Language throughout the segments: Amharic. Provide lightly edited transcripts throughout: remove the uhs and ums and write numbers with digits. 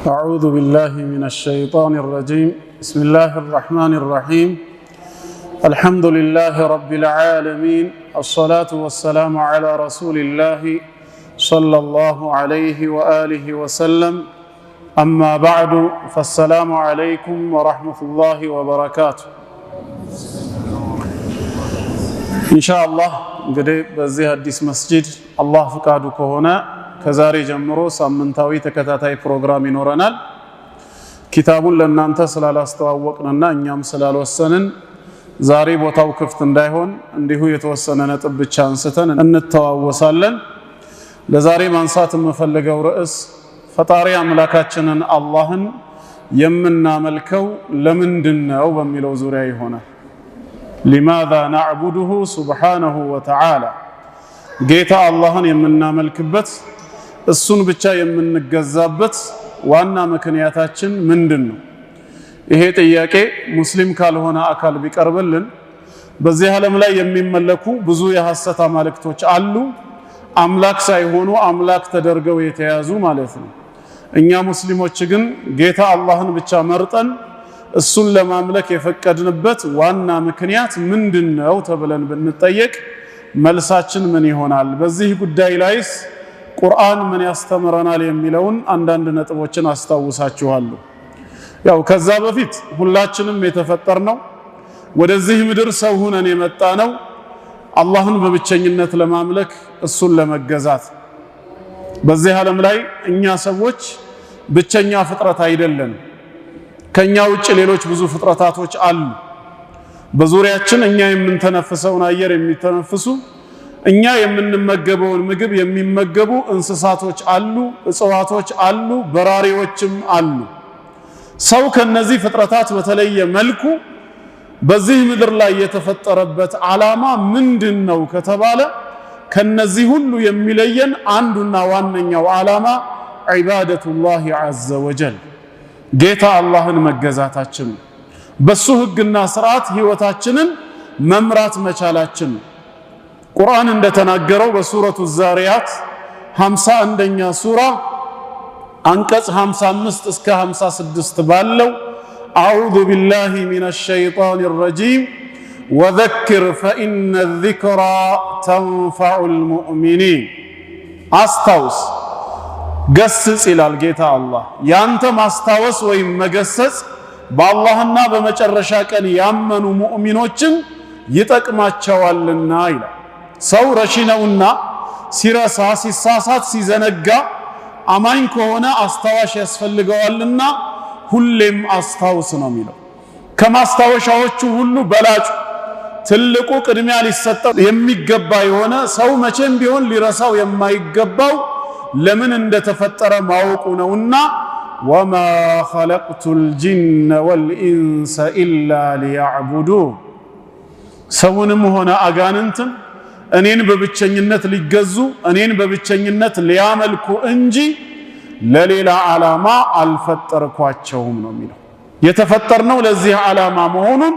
أعوذ بالله من الشيطان الرجيم بسم الله الرحمن الرحيم الحمد لله رب العالمين الصلاة والسلام على رسول الله صلى الله عليه وآله وسلم أما بعد فالسلام عليكم ورحمة الله وبركاته إن شاء الله قد بزي هديس مسجد الله فقادك هنا ከዛሬ ጀምሮ ሳምንታዊ ተከታታይ ፕሮግራም ይኖረናል። ኪታቡን ለእናንተ ስላላስተዋወቅንና እኛም ስላልወሰንን ዛሬ ቦታው ክፍት እንዳይሆን እንዲሁ የተወሰነ ነጥብ ብቻ አንስተን እንተዋወሳለን። ለዛሬ ማንሳት የምፈልገው ርዕስ ፈጣሪ አምላካችንን አላህን የምናመልከው ለምንድነው በሚለው ዙሪያ ይሆናል። لماذا نعبده سبحانه وتعالى ጌታ አላህን የምናመልክበት እሱን ብቻ የምንገዛበት ዋና ምክንያታችን ምንድነው? ይሄ ጥያቄ ሙስሊም ካልሆነ አካል ቢቀርብልን በዚህ ዓለም ላይ የሚመለኩ ብዙ የሐሰት አማልክቶች አሉ። አምላክ ሳይሆኑ አምላክ ተደርገው የተያዙ ማለት ነው። እኛ ሙስሊሞች ግን ጌታ አላህን ብቻ መርጠን እሱን ለማምለክ የፈቀድንበት ዋና ምክንያት ምንድነው ተብለን ብንጠየቅ መልሳችን ምን ይሆናል? በዚህ ጉዳይ ላይስ ቁርአን ምን ያስተምረናል የሚለውን አንዳንድ ነጥቦችን አስተዋውሳችኋለሁ። ያው ከዛ በፊት ሁላችንም የተፈጠርነው ወደዚህ ምድር ሰው ሆነን የመጣነው አላህን በብቸኝነት ለማምለክ እሱን ለመገዛት። በዚህ ዓለም ላይ እኛ ሰዎች ብቸኛ ፍጥረት አይደለም። ከኛ ውጭ ሌሎች ብዙ ፍጥረታቶች አሉ። በዙሪያችን እኛ የምንተነፍሰውን አየር የሚተነፍሱ እኛ የምንመገበውን ምግብ የሚመገቡ እንስሳቶች አሉ፣ እጽዋቶች አሉ፣ በራሪዎችም አሉ። ሰው ከነዚህ ፍጥረታት በተለየ መልኩ በዚህ ምድር ላይ የተፈጠረበት ዓላማ ምንድነው ከተባለ ከነዚህ ሁሉ የሚለየን አንዱና ዋነኛው ዓላማ ዒባደቱላሂ ዐዘ ወጀል ጌታ አላህን መገዛታችን፣ በሱ ህግና ስርዓት ህይወታችንን መምራት መቻላችን። ቁርአን እንደተናገረው በሱረቱ ዛሪያት 51ኛ ሱራ አንቀጽ 55 እስከ 56 ባለው አዑዙ ቢላሂ ሚነሽ ሸይጣኒ ረጂም ወዘክር ፈኢነ ዚክራ ተንፈዑል ሙእሚኒን አስታውስ ገስጽ ይላል ጌታ አላህ። ያንተ ማስታወስ ወይም መገሰጽ በአላህና በመጨረሻ ቀን ያመኑ ሙእሚኖችን ይጠቅማቸዋልና ይላል። ሰው ረሺ ነውና ሲረሳ፣ ሲሳሳት፣ ሲዘነጋ አማኝ ከሆነ አስታዋሽ ያስፈልገዋልና ሁሌም አስታውስ ነው የሚለው። ከማስታወሻዎቹ ሁሉ በላጩ ትልቁ ቅድሚያ ሊሰጠው የሚገባ የሆነ ሰው መቼም ቢሆን ሊረሳው የማይገባው ለምን እንደተፈጠረ ማወቁ ነውና ወማ ኸለቅቱል ጂነ ወልኢንሰ ኢላ ሊያዕቡዱን ሰውንም ሆነ አጋንንትን እኔን በብቸኝነት ሊገዙ እኔን በብቸኝነት ሊያመልኩ እንጂ ለሌላ ዓላማ አልፈጠርኳቸውም ነው የሚለው። የተፈጠርነው ለዚህ ዓላማ መሆኑን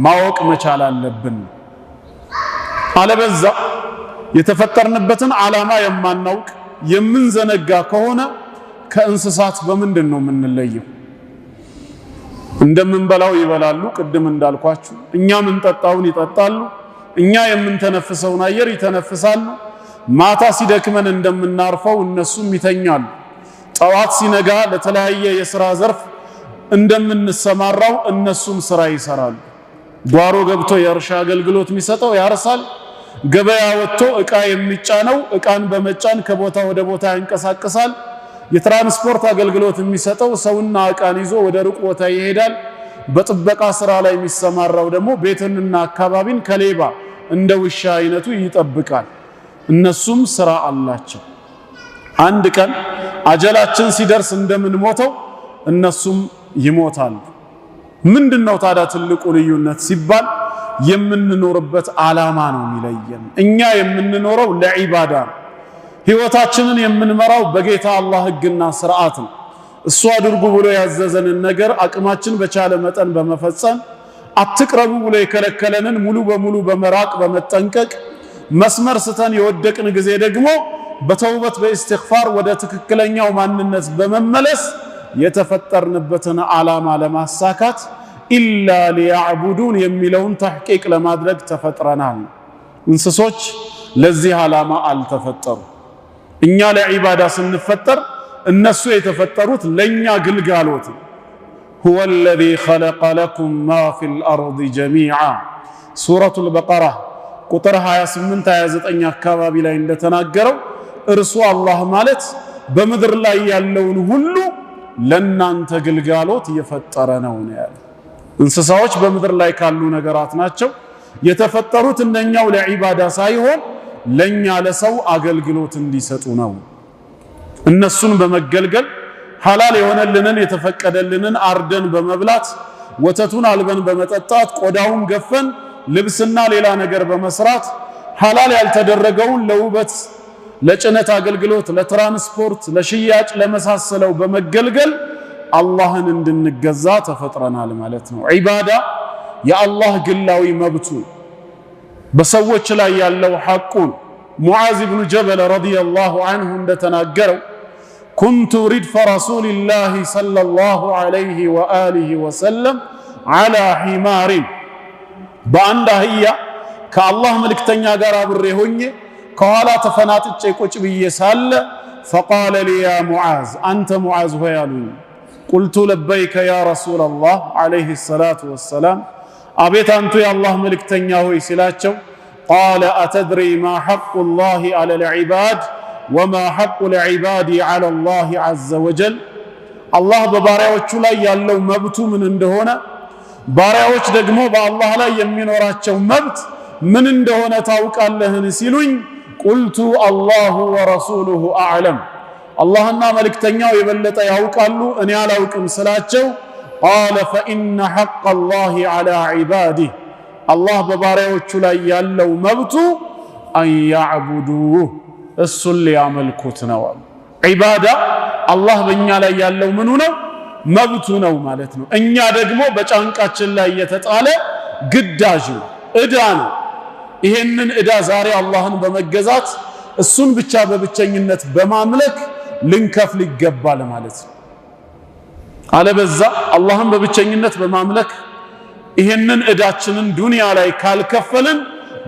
ማወቅ መቻል አለብን። አለበዛ የተፈጠርንበትን ዓላማ የማናውቅ የምንዘነጋ ከሆነ ከእንስሳት በምንድን ነው የምንለየው? እንደምንበላው ይበላሉ፣ ቅድም እንዳልኳችሁ እኛ ምንጠጣውን ይጠጣሉ፣ እኛ የምንተነፍሰውን አየር ይተነፍሳሉ። ማታ ሲደክመን እንደምናርፈው እነሱም ይተኛሉ። ጠዋት ሲነጋ ለተለያየ የሥራ ዘርፍ እንደምንሰማራው እነሱም ሥራ ይሰራሉ። ጓሮ ገብቶ የእርሻ አገልግሎት የሚሰጠው ያርሳል። ገበያ ወጥቶ ዕቃ የሚጫነው ዕቃን በመጫን ከቦታ ወደ ቦታ ያንቀሳቅሳል። የትራንስፖርት አገልግሎት የሚሰጠው ሰውና ዕቃን ይዞ ወደ ሩቅ ቦታ ይሄዳል። በጥበቃ ሥራ ላይ የሚሰማራው ደግሞ ቤትንና አካባቢን ከሌባ እንደ ውሻ አይነቱ ይጠብቃል። እነሱም ሥራ አላቸው። አንድ ቀን አጀላችን ሲደርስ እንደምንሞተው እነሱም ይሞታሉ። ምንድነው ታዲያ ትልቁ ልዩነት ሲባል የምንኖርበት ዓላማ ነው የሚለየን። እኛ የምንኖረው ለዒባዳ ነው። ህይወታችንን የምንመራው በጌታ አላህ ህግና ስርዓት ነው። እሱ አድርጉ ብሎ ያዘዘንን ነገር አቅማችን በቻለ መጠን በመፈጸም አትቅረቡ ብሎ የከለከለንን ሙሉ በሙሉ በመራቅ በመጠንቀቅ መስመር ስተን የወደቅን ጊዜ ደግሞ በተውበት በእስትግፋር ወደ ትክክለኛው ማንነት በመመለስ የተፈጠርንበትን ዓላማ ለማሳካት ኢላ ሊያዕቡዱን የሚለውን ተሕቂቅ ለማድረግ ተፈጥረናል። እንስሶች ለዚህ ዓላማ አልተፈጠሩ። እኛ ለዒባዳ ስንፈጠር እነሱ የተፈጠሩት ለኛ ግልጋሎት። ሁወ አለዚ ኸለቀ ለኩም ማ ፊል አርድ ጀሚዓ ሱረቱል በቀራ ቁጥር 28 29 አካባቢ ላይ እንደተናገረው እርሱ አላህ ማለት በምድር ላይ ያለውን ሁሉ ለናንተ ግልጋሎት የፈጠረ ነው ያለው። እንስሳዎች በምድር ላይ ካሉ ነገራት ናቸው የተፈጠሩት እነኛው ለዒባዳ ሳይሆን ለኛ ለሰው አገልግሎት እንዲሰጡ ነው። እነሱን በመገልገል ሐላል የሆነልንን የተፈቀደልንን አርደን በመብላት ወተቱን አልበን በመጠጣት ቆዳውን ገፈን ልብስና ሌላ ነገር በመስራት ሐላል ያልተደረገውን ለውበት ለጭነት አገልግሎት ለትራንስፖርት ለሽያጭ ለመሳሰለው በመገልገል አላህን እንድንገዛ ተፈጥረናል ማለት ነው። ዒባዳ የአላህ ግላዊ መብቱ በሰዎች ላይ ያለው ሐቁን ሙዓዝ ብኑ ጀበል ረዲየላሁ ዐንሁ እንደተናገረው ኩንቱ ሪድፈ ረሱሊላሂ ሰለላሁ ዐለይሂ ወአሊሂ ወሰለም ዐላ ሒማሪን በአንድ አህያ ከአላህ መልእክተኛ ጋር አብሬ ሆኜ ከኋላ ተፈናጥጬ ቁጭ ብዬ ሳለ ፈቃለ ሊ ያ ሙዓዝ አንተ ሙዓዝ ሆይ አሉኝ። ቁልቱ ለበይከ ያ ረሱለላህ ዐለይሂ ሰላቱ ወሰላም አቤት አንቱ የአላህ መልእክተኛ ሆይ ሲላቸው ቃለ አተድሪ ማ ሐቁ ላሂ ዐለል ዒባድ ወማ ሐቁ ልዒባድ ዐላ ላሂ ዐዘ ወጀል አላህ በባሪያዎቹ ላይ ያለው መብቱ ምን እንደሆነ ባሪያዎች ደግሞ በአላህ ላይ የሚኖራቸው መብት ምን እንደሆነ ታውቃለህን ሲሉኝ ቁልቱ አላሁ ወረሱሉሁ አዕለም አላህና መልእክተኛው የበለጠ ያውቃሉ እኔ አላውቅም ስላቸው ቃለ ፈኢነ ሐቀ ላሂ ዐላ ዒባዲህ አላህ በባሪያዎቹ ላይ ያለው መብቱ አን ያዕቡዱህ እሱን ሊያመልኩት ነው። ዒባዳ አላህ በእኛ ላይ ያለው ምኑ ነው? መብቱ ነው ማለት ነው። እኛ ደግሞ በጫንቃችን ላይ የተጣለ ግዳጅ ነው፣ ዕዳ ነው። ይሄንን ዕዳ ዛሬ አላህን በመገዛት እሱን ብቻ በብቸኝነት በማምለክ ልንከፍል ይገባል ማለት ነው። አለበዛ አላህን በብቸኝነት በማምለክ ይሄንን ዕዳችንን ዱንያ ላይ ካልከፈልን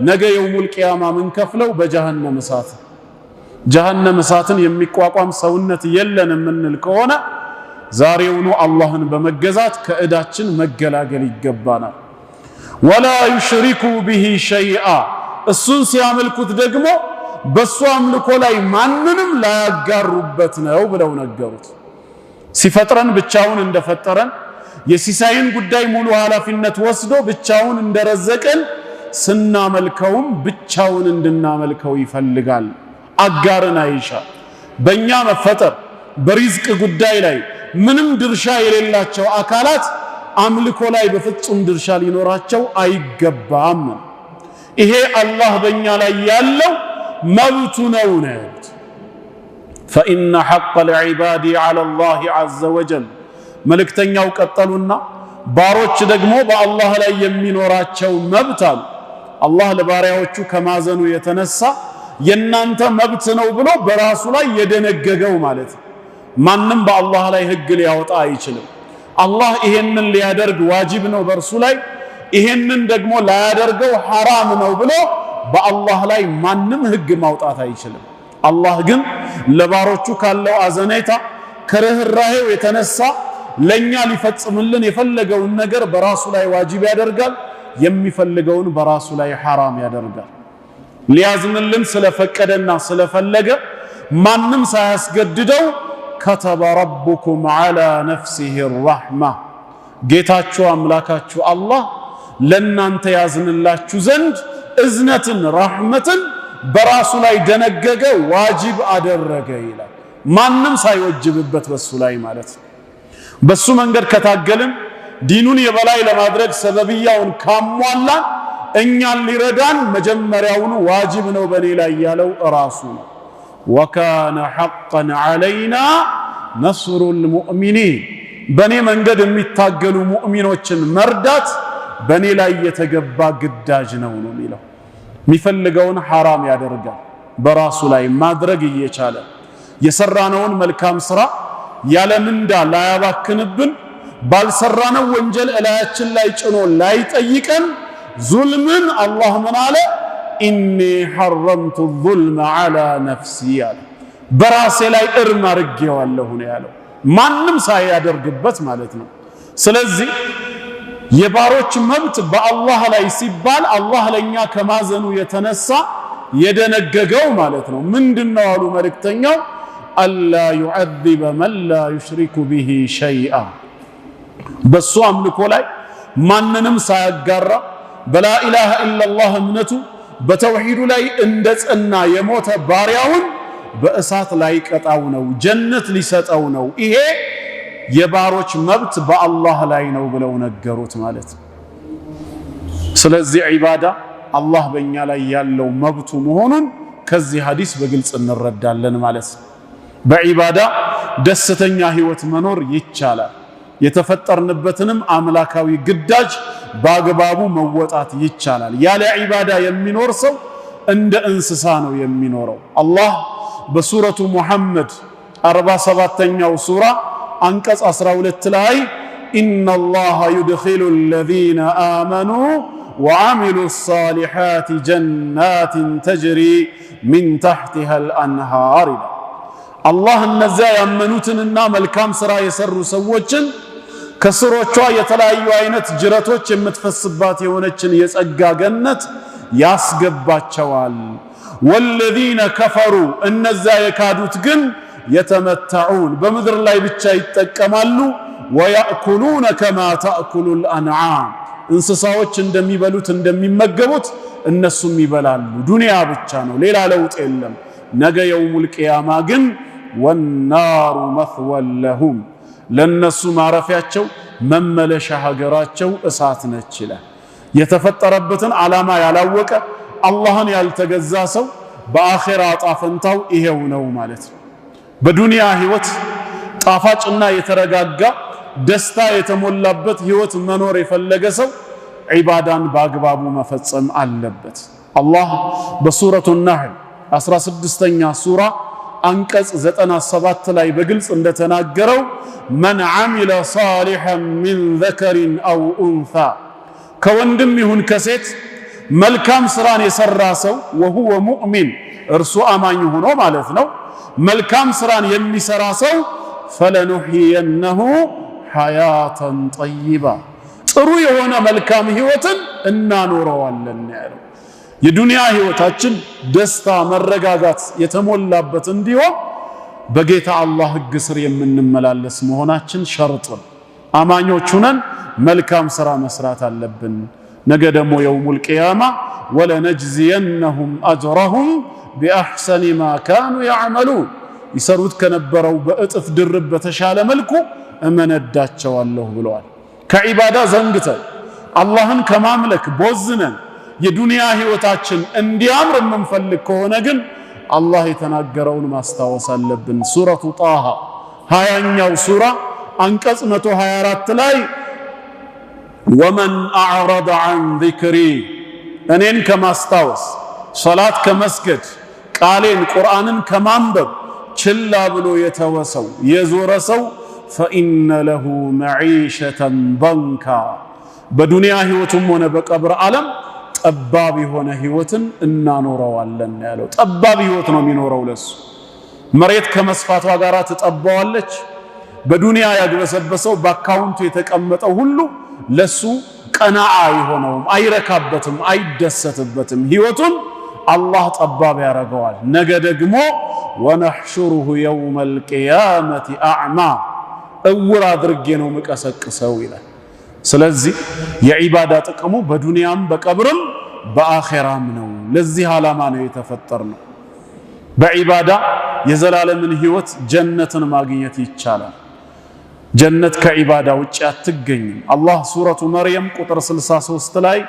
ነገ የውሙል ቂያማ ምን ከፍለው በጀሃነም እሳት ጀሃነም እሳትን የሚቋቋም ሰውነት የለን የምንል ከሆነ ዛሬውኑ አላህን በመገዛት ከዕዳችን መገላገል ይገባናል። ወላ ዩሽሪኩ ቢሂ ሸይአ እሱን ሲያመልኩት ደግሞ በሱ አምልኮ ላይ ማንንም ላያጋሩበት ነው ብለው ነገሩት። ሲፈጥረን ብቻውን እንደፈጠረን የሲሳይን ጉዳይ ሙሉ ኃላፊነት ወስዶ ብቻውን እንደረዘቀን ስናመልከውም ብቻውን እንድናመልከው ይፈልጋል። አጋርን አይሻ። በእኛ መፈጠር በሪዝቅ ጉዳይ ላይ ምንም ድርሻ የሌላቸው አካላት አምልኮ ላይ በፍጹም ድርሻ ሊኖራቸው አይገባም። ይሄ አላህ በእኛ ላይ ያለው መብቱ ነው ያሉት። ፈኢነ ሐቀ ልዒባድ ዐላ ላሂ ዐዘ ወጀል መልእክተኛው ቀጠሉና ባሮች ደግሞ በአላህ ላይ የሚኖራቸው መብት አሉ። አላህ ለባሪያዎቹ ከማዘኑ የተነሳ የናንተ መብት ነው ብሎ በራሱ ላይ የደነገገው ማለት ነው። ማንም በአላህ ላይ ህግ ሊያወጣ አይችልም። አላህ ይሄንን ሊያደርግ ዋጅብ ነው በርሱ ላይ፣ ይሄንን ደግሞ ላያደርገው ሐራም ነው ብሎ በአላህ ላይ ማንም ህግ ማውጣት አይችልም። አላህ ግን ለባሮቹ ካለው አዘኔታ ከርህራሄው የተነሳ ለኛ ሊፈጽምልን የፈለገውን ነገር በራሱ ላይ ዋጅብ ያደርጋል፣ የሚፈልገውን በራሱ ላይ ሐራም ያደርጋል። ሊያዝንልን ስለፈቀደና ስለፈለገ ማንም ሳያስገድደው ከተበ ረቡኩም ዐላ ነፍሲሂ ረሕማ ጌታችሁ አምላካችሁ አላህ ለናንተ ያዝንላችሁ ዘንድ እዝነትን ረሕመትን በራሱ ላይ ደነገገ፣ ዋጅብ አደረገ ይላል። ማንም ሳይወጅብበት በሱ ላይ ማለት ነው። በሱ መንገድ ከታገልን ዲኑን የበላይ ለማድረግ ሰበብያውን ካሟላን እኛን ሊረዳን መጀመሪያውኑ ዋጅብ ነው በኔ ላይ ያለው ራሱ ነው። ወካነ ሐቀን ዐለይና ነስሩል ሙእሚኒን በኔ መንገድ የሚታገሉ ሙእሚኖችን መርዳት በኔ ላይ የተገባ ግዳጅ ነው ነው የሚለው። የሚፈልገውን ሐራም ያደርጋል በራሱ ላይ ማድረግ እየቻለ የሰራነውን መልካም ስራ ያለ ምንዳ ላያባክንብን ባልሰራነው ወንጀል እላያችን ላይ ጭኖ ላይጠይቀን ዙልምን አላህ ምን አለ ኢኒ ሐረምቱ الظልመ على نفسي አለ በራሴ ላይ እርም አድርጌዋለሁ ነው ያለው ማንም ሳያደርግበት ማለት ነው ስለዚህ የባሮች መብት በአላህ ላይ ሲባል አላህ ለኛ ከማዘኑ የተነሳ የደነገገው ማለት ነው ምንድነው አሉ መልእክተኛው አላ يعذب من لا يشرك به شيئا በሱ አምልኮ ላይ ማንንም ሳያጋራ በላ ኢላሃ ኢላላህ እምነቱ በተውሂዱ ላይ እንደጸና የሞተ ባሪያውን በእሳት ላይ ቀጣው ነው ጀነት ሊሰጠው ነው ይሄ የባሮች መብት በአላህ ላይ ነው ብለው ነገሩት ማለት ስለዚህ ዒባዳ አላህ በእኛ ላይ ያለው መብቱ መሆኑን ከዚህ ሐዲስ በግልጽ እንረዳለን ማለት በዒባዳ ደስተኛ ህይወት መኖር ይቻላል የተፈጠርንበትንም አምላካዊ ግዳጅ በአግባቡ መወጣት ይቻላል ያለ ዒባዳ የሚኖር ሰው እንደ እንስሳ ነው የሚኖረው አላህ በሱረቱ ሙሐመድ 47ኛው ሱራ አንቀጽ 12 ላይ ኢነላሃ ዩድኺሉ الذين آمنوا وعملوا الصالحات جنات تجري من تحتها الأنهار الله እነዛ ያመኑትንና መልካም ሥራ የሰሩ ሰዎችን ከስሮቿ የተለያዩ አይነት ጅረቶች የምትፈስባት የሆነችን የጸጋ ገነት ያስገባቸዋል والذين كفروا እነዛ የካዱት ግን يتمتعون በምድር ላይ ብቻ ይጠቀማሉ ويأكلون كما تأكل الأنعام እንስሳዎች እንደሚበሉት እንደሚመገቡት እነሱም ይበላሉ ዱንያ ብቻ ነው ሌላ ለውጥ የለም ነገ የውሙል ቂያማ ግን والنار مثوى لهم ለነሱ ማረፊያቸው መመለሻ ሀገራቸው እሳት ነች ይላል የተፈጠረበትን ዓላማ ያላወቀ አላህን ያልተገዛ ሰው በአኺራ ጣፈንታው ይሄው ነው ማለት ነው በዱንያ ህይወት ጣፋጭና የተረጋጋ ደስታ የተሞላበት ህይወት መኖር የፈለገ ሰው ዒባዳን በአግባቡ መፈጸም አለበት አላህ በሱረቱ النحل 16ኛ ሱራ አንቀጽ 97 ላይ በግልጽ እንደተናገረው من عمل صالحا من ذكر أو أنثى ከወንድም ይሁን ከሴት መልካም ስራን የሰራ ሰው وهو مؤمن እርሱ አማኝ ሆኖ ማለት ነው መልካም ስራን የሚሰራ ሰው فلنحيينه حياة طيبة ጥሩ የሆነ መልካም ህይወትን እናኖረዋለን ያለው የዱንያ ህይወታችን ደስታ መረጋጋት የተሞላበት እንዲሆን በጌታ አላህ ህግ ስር የምንመላለስ መሆናችን ሸርጥ ነው አማኞች ሆነን መልካም ስራ መስራት አለብን ነገ ደግሞ የውሙል ቂያማ ወለነጅዚየነሁም አጅረሁም ቢአሕሰኒ ማ ካኑ ያዕመሉን ይሰሩት ከነበረው በእጥፍ ድርብ በተሻለ መልኩ እመነዳቸዋለሁ ብለዋል ከዒባዳ ዘንግተን አላህን ከማምለክ ቦዝነን የዱንያ ህይወታችን እንዲያምር የምንፈልግ ከሆነ ግን አላህ የተናገረውን ማስታወስ አለብን ሱረቱ ጣሃ 20ኛው ሱራ አንቀጽ 124 ላይ ወመን አዕረض عن ذكري እኔን ከማስታወስ ሶላት ከመስገድ ቃሌን ቁርአንን ከማንበብ ችላ ብሎ የተወሰው የዞረ ሰው فإن له معيشة ضنكا በዱንያ ህይወቱም ሆነ በቀብር ዓለም ጠባብ የሆነ ህይወትን እናኖረዋለን ያለው ጠባብ ህይወት ነው የሚኖረው ለሱ መሬት ከመስፋቷ ጋር ተጠባዋለች በዱንያ ያግበሰበሰው በአካውንቱ የተቀመጠው ሁሉ ለሱ ቀናዓ ይሆነውም አይረካበትም አይደሰትበትም ህይወቱን አላህ ጠባብ ያረጋዋል ነገ ደግሞ ወነህሹሩሁ የውመል ቂያመቲ አዕማ እውር አድርጌ ነው መቀሰቅሰው ይላል ስለዚህ የዒባዳ ጥቅሙ በዱንያም በቀብርም በአኺራም ነው ለዚህ ዓላማ ነው የተፈጠርነው በዒባዳ የዘላለምን ህይወት ጀነትን ማግኘት ይቻላል ጀነት ከዒባዳ ውጭ አትገኝም አላህ ሱረቱ መርየም ቁጥር 63 ላይ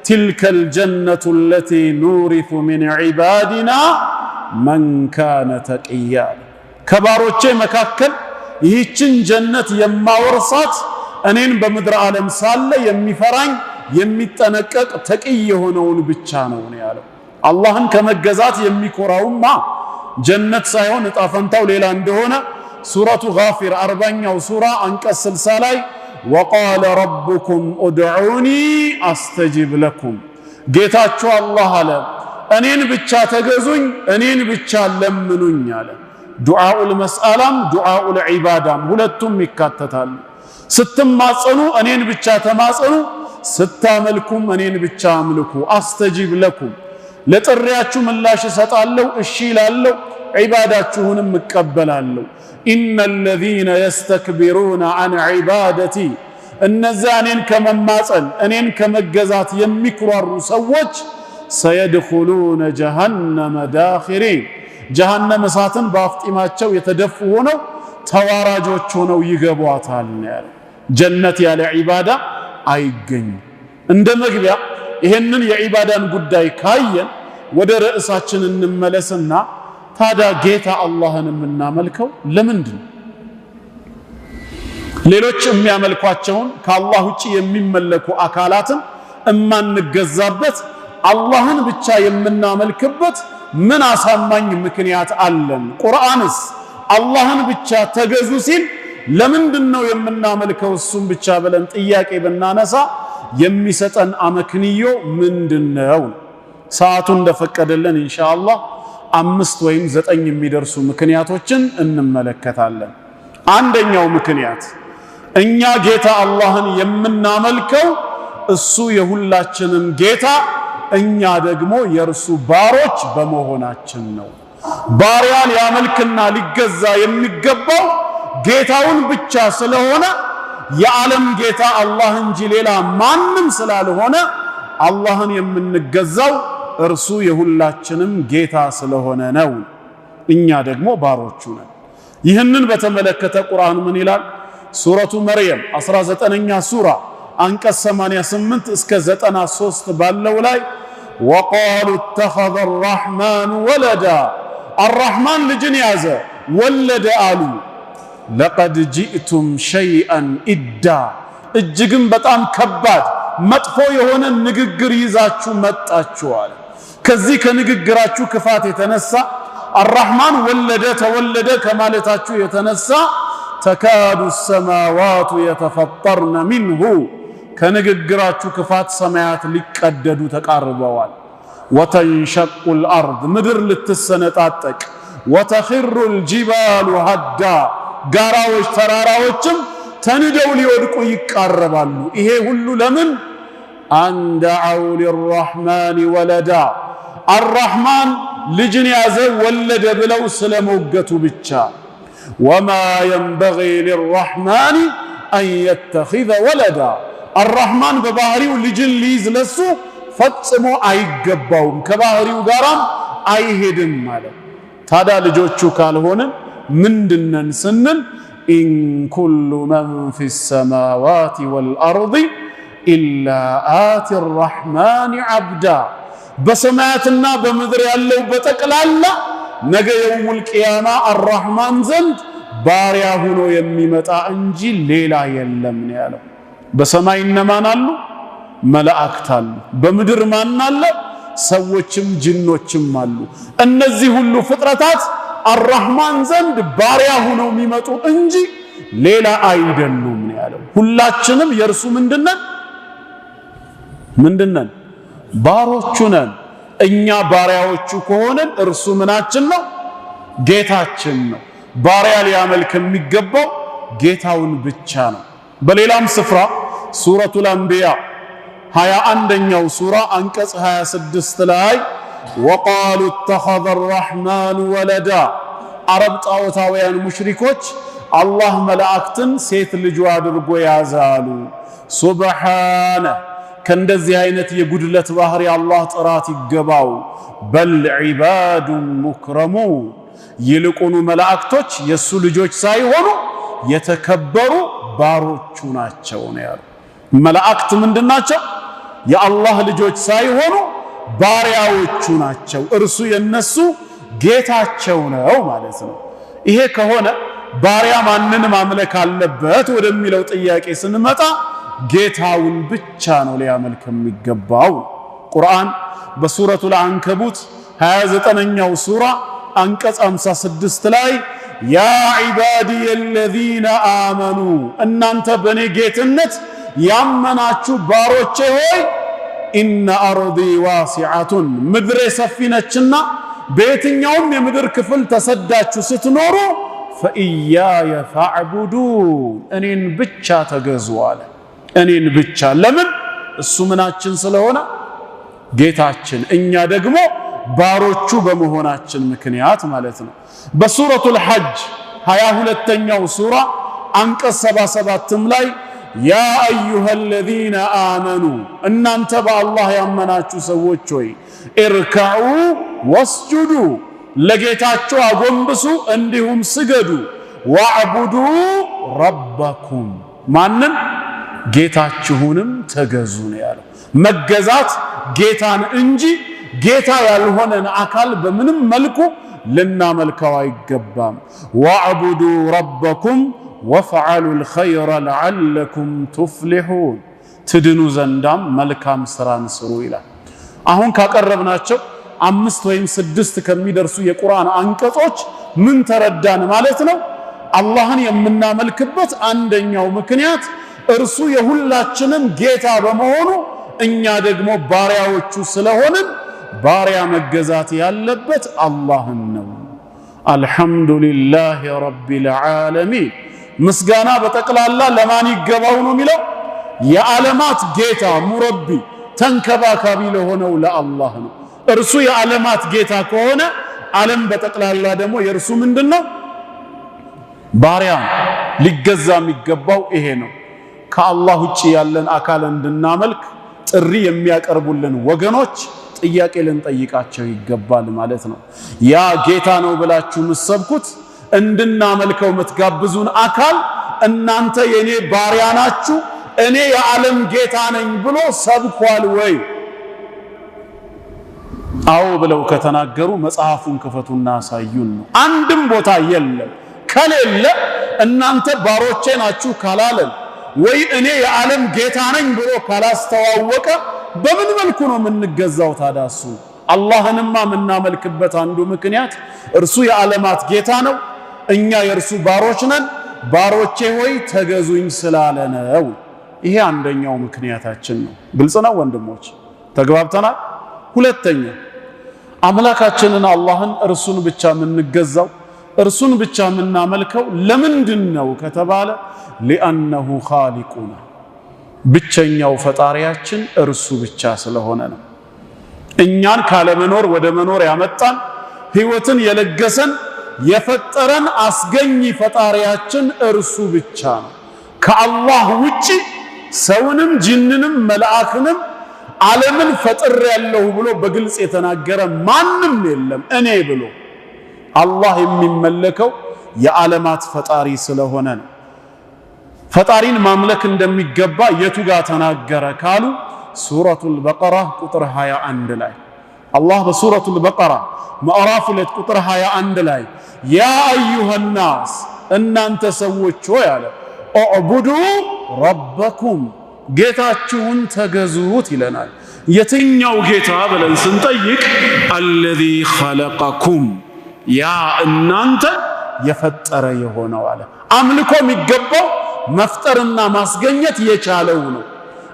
تلك الجنة التي نورث من عبادنا من كان تقيا ከባሮቼ መካከል ይህችን ጀነት የማወርሳት እኔን በምድር ዓለም ሳለ የሚፈራኝ የሚጠነቀቅ ተቂይ የሆነውን ብቻ ነው ያለው አላህን ከመገዛት የሚኮራውማ ጀነት ሳይሆን ጣፈንታው ሌላ እንደሆነ ሱረቱ ጋፊር 40ኛው ሱራ አንቀጽ 60 ላይ ወቃለ ረብኩም ኡድዑኒ አስተጂብ ለኩም ጌታችሁ አላህ አለ እኔን ብቻ ተገዙኝ እኔን ብቻ ለምኑኝ አለ ዱዓኡል መስአላም ዱዓኡል ዒባዳም ሁለቱም ይካተታሉ ስትማጸኑ እኔን ብቻ ተማጸኑ ስታመልኩም እኔን ብቻ አምልኩ አስተጂብ ለኩም ለጥሪያችሁ ምላሽ እሰጣለሁ እሺ እላለሁ ዒባዳችሁንም እቀበላለሁ ኢነል ለዚነ የስተክቢሩነ ዐን ዒባደቲ እነዚያ እኔን ከመማጸን እኔን ከመገዛት የሚኩራሩ ሰዎች ሰየድኹሉነ ጀሃነመ ዳኺሪን ጀሃነም እሳትን በአፍጢማቸው የተደፉ ሆነው ተዋራጆች ሆነው ይገቧታል ያለ ጀነት ያለ ዒባዳ አይገኝም እንደ መግቢያ ይሄንን የዒባዳን ጉዳይ ካየን ወደ ርዕሳችን እንመለስና ታዲያ ጌታ አላህን የምናመልከው ለምንድን ሌሎች የሚያመልኳቸውን ከአላህ ውጪ የሚመለኩ አካላትን እማንገዛበት አላህን ብቻ የምናመልክበት ምን አሳማኝ ምክንያት አለን ቁርአንስ አላህን ብቻ ተገዙ ሲል ለምንድነው የምናመልከው እሱን ብቻ ብለን ጥያቄ ብናነሳ የሚሰጠን አመክንዮ ምንድነው ሰዓቱ እንደፈቀደልን ኢንሻአላህ 5 ወይም 9 የሚደርሱ ምክንያቶችን እንመለከታለን አንደኛው ምክንያት እኛ ጌታ አላህን የምናመልከው እሱ የሁላችንም ጌታ እኛ ደግሞ የርሱ ባሮች በመሆናችን ነው ባሪያ ሊያመልክና ሊገዛ የሚገባው ጌታውን ብቻ ስለሆነ የዓለም ጌታ አላህ እንጂ ሌላ ማንም ስላልሆነ አላህን የምንገዛው እርሱ የሁላችንም ጌታ ስለሆነ ነው እኛ ደግሞ ባሮቹ ነን ይህንን በተመለከተ ቁርአን ምን ይላል ሱረቱ መርየም 19ኛ ሱራ አንቀጽ 88 እስከ 93 ባለው ላይ وقالوا اتخذ الرحمن ولدا الرحمن ልጅን ያዘ ወለደ አሉ لقد جئتم شيئا إدا እጅግም በጣም ከባድ መጥፎ የሆነ ንግግር ይዛችሁ መጣችኋል ከዚህ ከንግግራችሁ ክፋት የተነሳ الرحمن ወለደ ተወለደ ከማለታችሁ የተነሳ تكاد السماوات يتفطرن منه ከንግግራችሁ ክፋት ሰማያት ሊቀደዱ ተቃርበዋል وتنشق الأرض ምድር ልትሰነጣጠቅ وتخر الجبال هدا ጋራዎች ተራራዎችም ተንደው ሊወድቁ ይቃረባሉ ይሄ ሁሉ ለምን አንደዓው للرحمن ولدا الرحمن ልጅን ያዘ ወለደ ብለው ስለሞገቱ ብቻ وما ينبغي للرحمن أن يتخذ ولدا الرحمن በባህሪው ልጅን ሊይዝ ለሱ ፈጽሞ አይገባውም ከባህሪው ጋራም አይሄድም ማለት ታዲያ ልጆቹ ካልሆነ ምንድነን ስንል إن كل من في السماوات والأرض إلا آتي الرحمن عبدا بسماعتنا بمدر ያለው በጠቅላላ ነገ የውሙል ቂያማ الرحمن ዘንድ ባሪያ ሆኖ የሚመጣ እንጂ ሌላ የለም ነው ያለው በሰማይ እነማን አሉ መላእክት አሉ በምድር ማን አለ ሰዎችም ጅኖችም አሉ እነዚህ ሁሉ ፍጥረታት الرحمن ዘንድ ባሪያ ሆነው የሚመጡ እንጂ ሌላ አይደሉም ነው ያለው ሁላችንም የርሱ ምንድነን ባሮቹ ነን እኛ ባሪያዎቹ ከሆነን እርሱ ምናችን ነው ጌታችን ነው ባሪያ ሊያመልክ የሚገባው ጌታውን ብቻ ነው በሌላም ስፍራ ሱረቱል አንቢያ 21ኛው ሱራ አንቀጽ 26 ላይ وقالوا اتخذ الرحمن ولدا عرب ጣዖታውያን ሙሽሪኮች አላህ መላእክትን ሴት ልጅ አድርጎ ያዛሉ ሱብሃነ ከእንደዚህ አይነት የጉድለት ባህሪ አላህ ጥራት ይገባው በል ዒባዱ ሙክረሙ ይልቁኑ መላእክቶች የሱ ልጆች ሳይሆኑ የተከበሩ ባሮቹ ናቸው ነው ያለው መላእክት ምንድናቸው የአላህ ልጆች ሳይሆኑ ባሪያዎቹ ናቸው እርሱ የነሱ ጌታቸው ነው ማለት ነው ይሄ ከሆነ ባሪያ ማንንም ማምለክ አለበት ወደሚለው ጥያቄ ስንመጣ ጌታውን ብቻ ነው ሊያመልክ የሚገባው ቁርአን በሱረቱል አንከቡት 29ኛው ሱራ አንቀጽ 56 ላይ ያ ዒባዲየ አለዚነ አመኑ እናንተ በኔ ጌትነት ያመናችሁ ባሮቼ ሆይ ኢነ አርዲ ዋሲዐቱን ምድሬ ሰፊ ነችና በየትኛውም የምድር ክፍል ተሰዳችሁ ስትኖሩ ፈኢያየ ፈዕቡዱን እኔን ብቻ ተገዙ አለ። እኔን ብቻ ለምን? እሱ ምናችን ስለሆነ ጌታችን፣ እኛ ደግሞ ባሮቹ በመሆናችን ምክንያት ማለት ነው። በሱረቱል ሐጅ 22ኛው ሱራ አንቀጽ 77 ላይ ያ አዩሃ አለዚነ አመኑ እናንተ በአላህ ያመናችሁ ሰዎች ሆይ እርከዑ ወስጁዱ ለጌታችሁ አጎንብሱ እንዲሁም ስገዱ፣ ወዕቡዱ ረበኩም ማንን? ጌታችሁንም ተገዙ ነው ያለው። መገዛት ጌታን እንጂ ጌታ ያልሆነን አካል በምንም መልኩ ልናመልከው አይገባም። ወዕቡዱ ረበኩም ወፍዐሉል ኸይረ ለዐለኩም ቱፍሊሑን ትድኑ ዘንዳም መልካም ስራን ስሩ ይላል። አሁን ካቀረብናቸው 5 ወይም 6 ከሚደርሱ የቁርአን አንቀጾች ምን ተረዳን ማለት ነው? አላህን የምናመልክበት አንደኛው ምክንያት እርሱ የሁላችንም ጌታ በመሆኑ እኛ ደግሞ ባሪያዎቹ ስለሆንን ባሪያ መገዛት ያለበት አላህን ነው። አልሐምዱሊላሂ ረቢል ዓለሚን ምስጋና በጠቅላላ ለማን ይገባው ነው የሚለው? የዓለማት ጌታ ሙረቢ ተንከባካቢ ለሆነው ለአላህ ነው። እርሱ የዓለማት ጌታ ከሆነ ዓለም በጠቅላላ ደግሞ የእርሱ ምንድነው? ባሪያ ሊገዛ የሚገባው ይሄ ነው። ከአላህ ውጪ ያለን አካል እንድናመልክ ጥሪ የሚያቀርቡልን ወገኖች ጥያቄ ልንጠይቃቸው ይገባል ማለት ነው። ያ ጌታ ነው ብላችሁ ምሰብኩት እንድናመልከው ምትጋብዙን አካል እናንተ የኔ ባሪያ ናችሁ እኔ የዓለም ጌታ ነኝ ብሎ ሰብኳል ወይ? አዎ ብለው ከተናገሩ መጽሐፉን ክፈቱና አሳዩን ነው። አንድም ቦታ የለም። ከሌለ እናንተ ባሮቼ ናችሁ ካላለን ወይ እኔ የዓለም ጌታ ነኝ ብሎ ካላስተዋወቀ በምን መልኩ ነው የምንገዛው ታዲያ? እሱ አላህንማ የምናመልክበት አንዱ ምክንያት እርሱ የዓለማት ጌታ ነው፣ እኛ የእርሱ ባሮች ነን። ባሮቼ ሆይ ተገዙኝ ስላለ ነው። ይሄ አንደኛው ምክንያታችን ነው። ግልጽ ነው ወንድሞች፣ ተግባብተናል። ሁለተኛ አምላካችንን አላህን እርሱን ብቻ የምንገዛው እርሱን ብቻ የምናመልከው ለምንድን ነው ከተባለ ሊአነሁ ኻሊቁና ብቸኛው ፈጣሪያችን እርሱ ብቻ ስለሆነ ነው። እኛን ካለመኖር ወደ መኖር ያመጣን ህይወትን የለገሰን የፈጠረን አስገኝ ፈጣሪያችን እርሱ ብቻ ነው። ከአላህ ውጪ ሰውንም ጅንንም መልአክንም ዓለምን ፈጥር ያለው ብሎ በግልጽ የተናገረ ማንም የለም እኔ ብሎ። አላህ የሚመለከው የዓለማት ፈጣሪ ስለሆነ ነው። ፈጣሪን ማምለክ እንደሚገባ የቱ ጋር ተናገረ ካሉ ሱረቱል በቀራ ቁጥር 21 ላይ አላህ በሱረቱል በቀራ ምዕራፍ 2 ቁጥር 21 ላይ ያ አዩሃ ናስ እናንተ ሰዎች ሆይ አለ እዕቡዱ ረበኩም ጌታችሁን ተገዙት ይለናል። የትኛው ጌታ ብለን ስንጠይቅ አለዚ ኸለቀኩም ያ እናንተ የፈጠረ የሆነው አለ። አምልኮ የሚገባው መፍጠርና ማስገኘት የቻለው ነው።